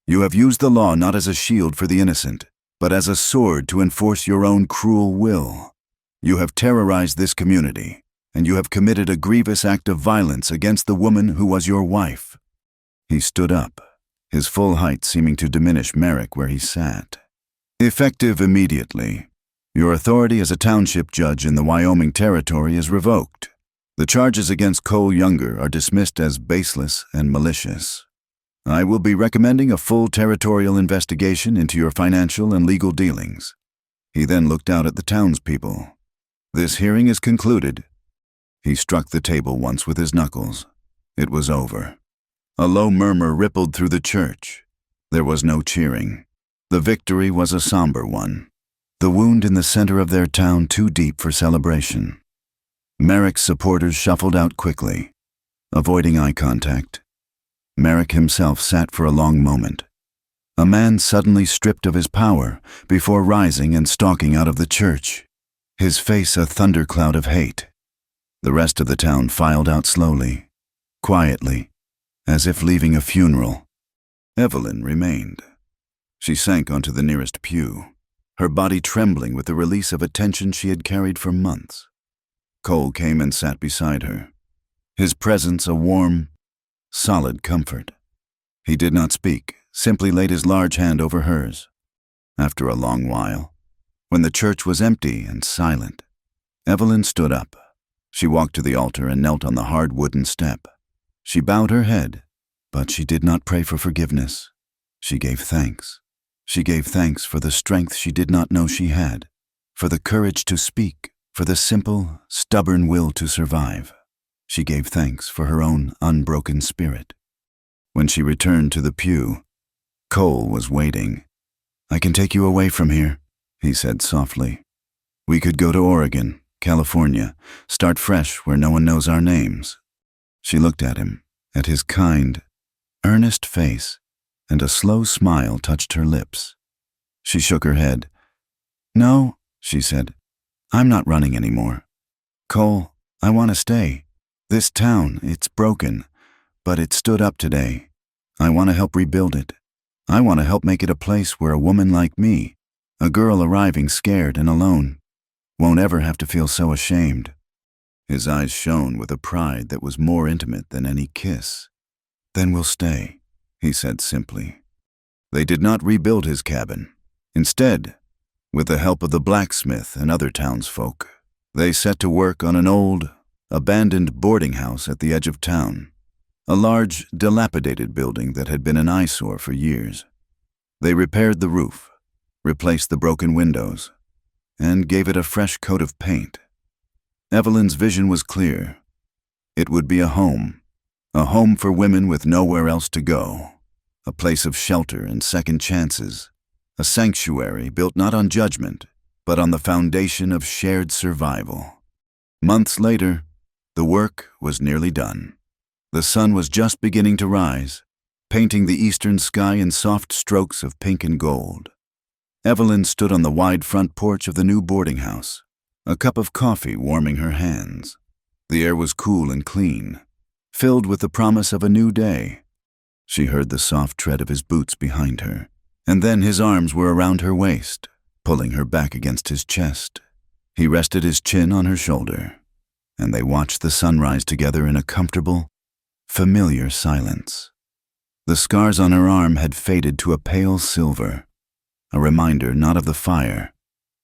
Speaker 1: You have used the law not as a shield for the innocent, but as a sword to enforce your own cruel will. You have terrorized this community, and you have committed a grievous act of violence against the woman who was your wife. He stood up, his full height seeming to diminish Merrick where he sat. Effective immediately, your authority as a township judge in the Wyoming Territory is revoked. The charges against Cole Younger are dismissed as baseless and malicious. I will be recommending a full territorial investigation into your financial and legal dealings. He then looked out at the townspeople. This hearing is concluded. He struck the table once with his knuckles. It was over. A low murmur rippled through the church. There was no cheering. The victory was a somber one. The wound in the center of their town too deep for celebration. Merrick's supporters shuffled out quickly, avoiding eye contact. Merrick himself sat for a long moment. A man suddenly stripped of his power before rising and stalking out of the church, his face a thundercloud of hate. The rest of the town filed out slowly, quietly, as if leaving a funeral. Evelyn remained. She sank onto the nearest pew, her body trembling with the release of a tension she had carried for months. Cole came and sat beside her, his presence a warm, solid comfort. He did not speak, simply laid his large hand over hers. After a long while, when the church was empty and silent, Evelyn stood up. She walked to the altar and knelt on the hard wooden step. She bowed her head, but she did not pray for forgiveness. She gave thanks. She gave thanks for the strength she did not know she had, for the courage to speak, for the simple, stubborn will to survive. She gave thanks for her own unbroken spirit. When she returned to the pew, Cole was waiting. I can take you away from here, he said softly. We could go to Oregon, California, start fresh where no one knows our names. She looked at him, at his kind, earnest face, and a slow smile touched her lips. She shook her head. No, she said, I'm not running anymore. Cole, I want to stay. This town, it's broken, but it stood up today. I want to help rebuild it. I want to help make it a place where a woman like me, a girl arriving scared and alone, won't ever have to feel so ashamed. His eyes shone with a pride that was more intimate than any kiss. Then we'll stay, he said simply. They did not rebuild his cabin. Instead, with the help of the blacksmith and other townsfolk, they set to work on an old, abandoned boarding house at the edge of town, a large, dilapidated building that had been an eyesore for years. They repaired the roof, replaced the broken windows, and gave it a fresh coat of paint. Evelyn's vision was clear. It would be a home for women with nowhere else to go, a place of shelter and second chances, a sanctuary built not on judgment, but on the foundation of shared survival. Months later, the work was nearly done. The sun was just beginning to rise, painting the eastern sky in soft strokes of pink and gold. Evelyn stood on the wide front porch of the new boarding house, a cup of coffee warming her hands. The air was cool and clean, filled with the promise of a new day. She heard the soft tread of his boots behind her, and then his arms were around her waist, pulling her back against his chest. He rested his chin on her shoulder, and they watched the sunrise together in a comfortable, familiar silence. The scars on her arm had faded to a pale silver, a reminder not of the fire,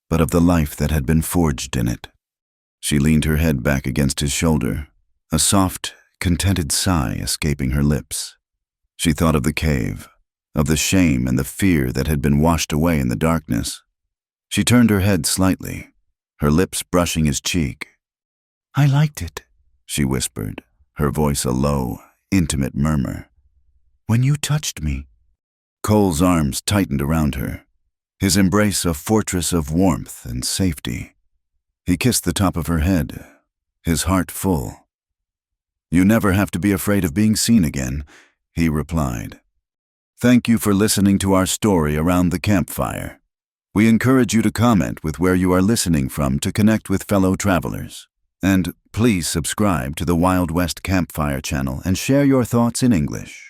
Speaker 1: but of the life that had been forged in it. She leaned her head back against his shoulder, a soft, contented sigh escaping her lips. She thought of the cave, of the shame and the fear that had been washed away in the darkness. She turned her head slightly, her lips brushing his cheek. "I liked it," she whispered, her voice a low, intimate murmur. "When you touched me." Cole's arms tightened around her, his embrace a fortress of warmth and safety. He kissed the top of her head, his heart full. "You never have to be afraid of being seen again," he replied. Thank you for listening to our story around the campfire. We encourage you to comment with where you are listening from to connect with fellow travelers. And please subscribe to the Wild West Campfire channel and share your thoughts in English.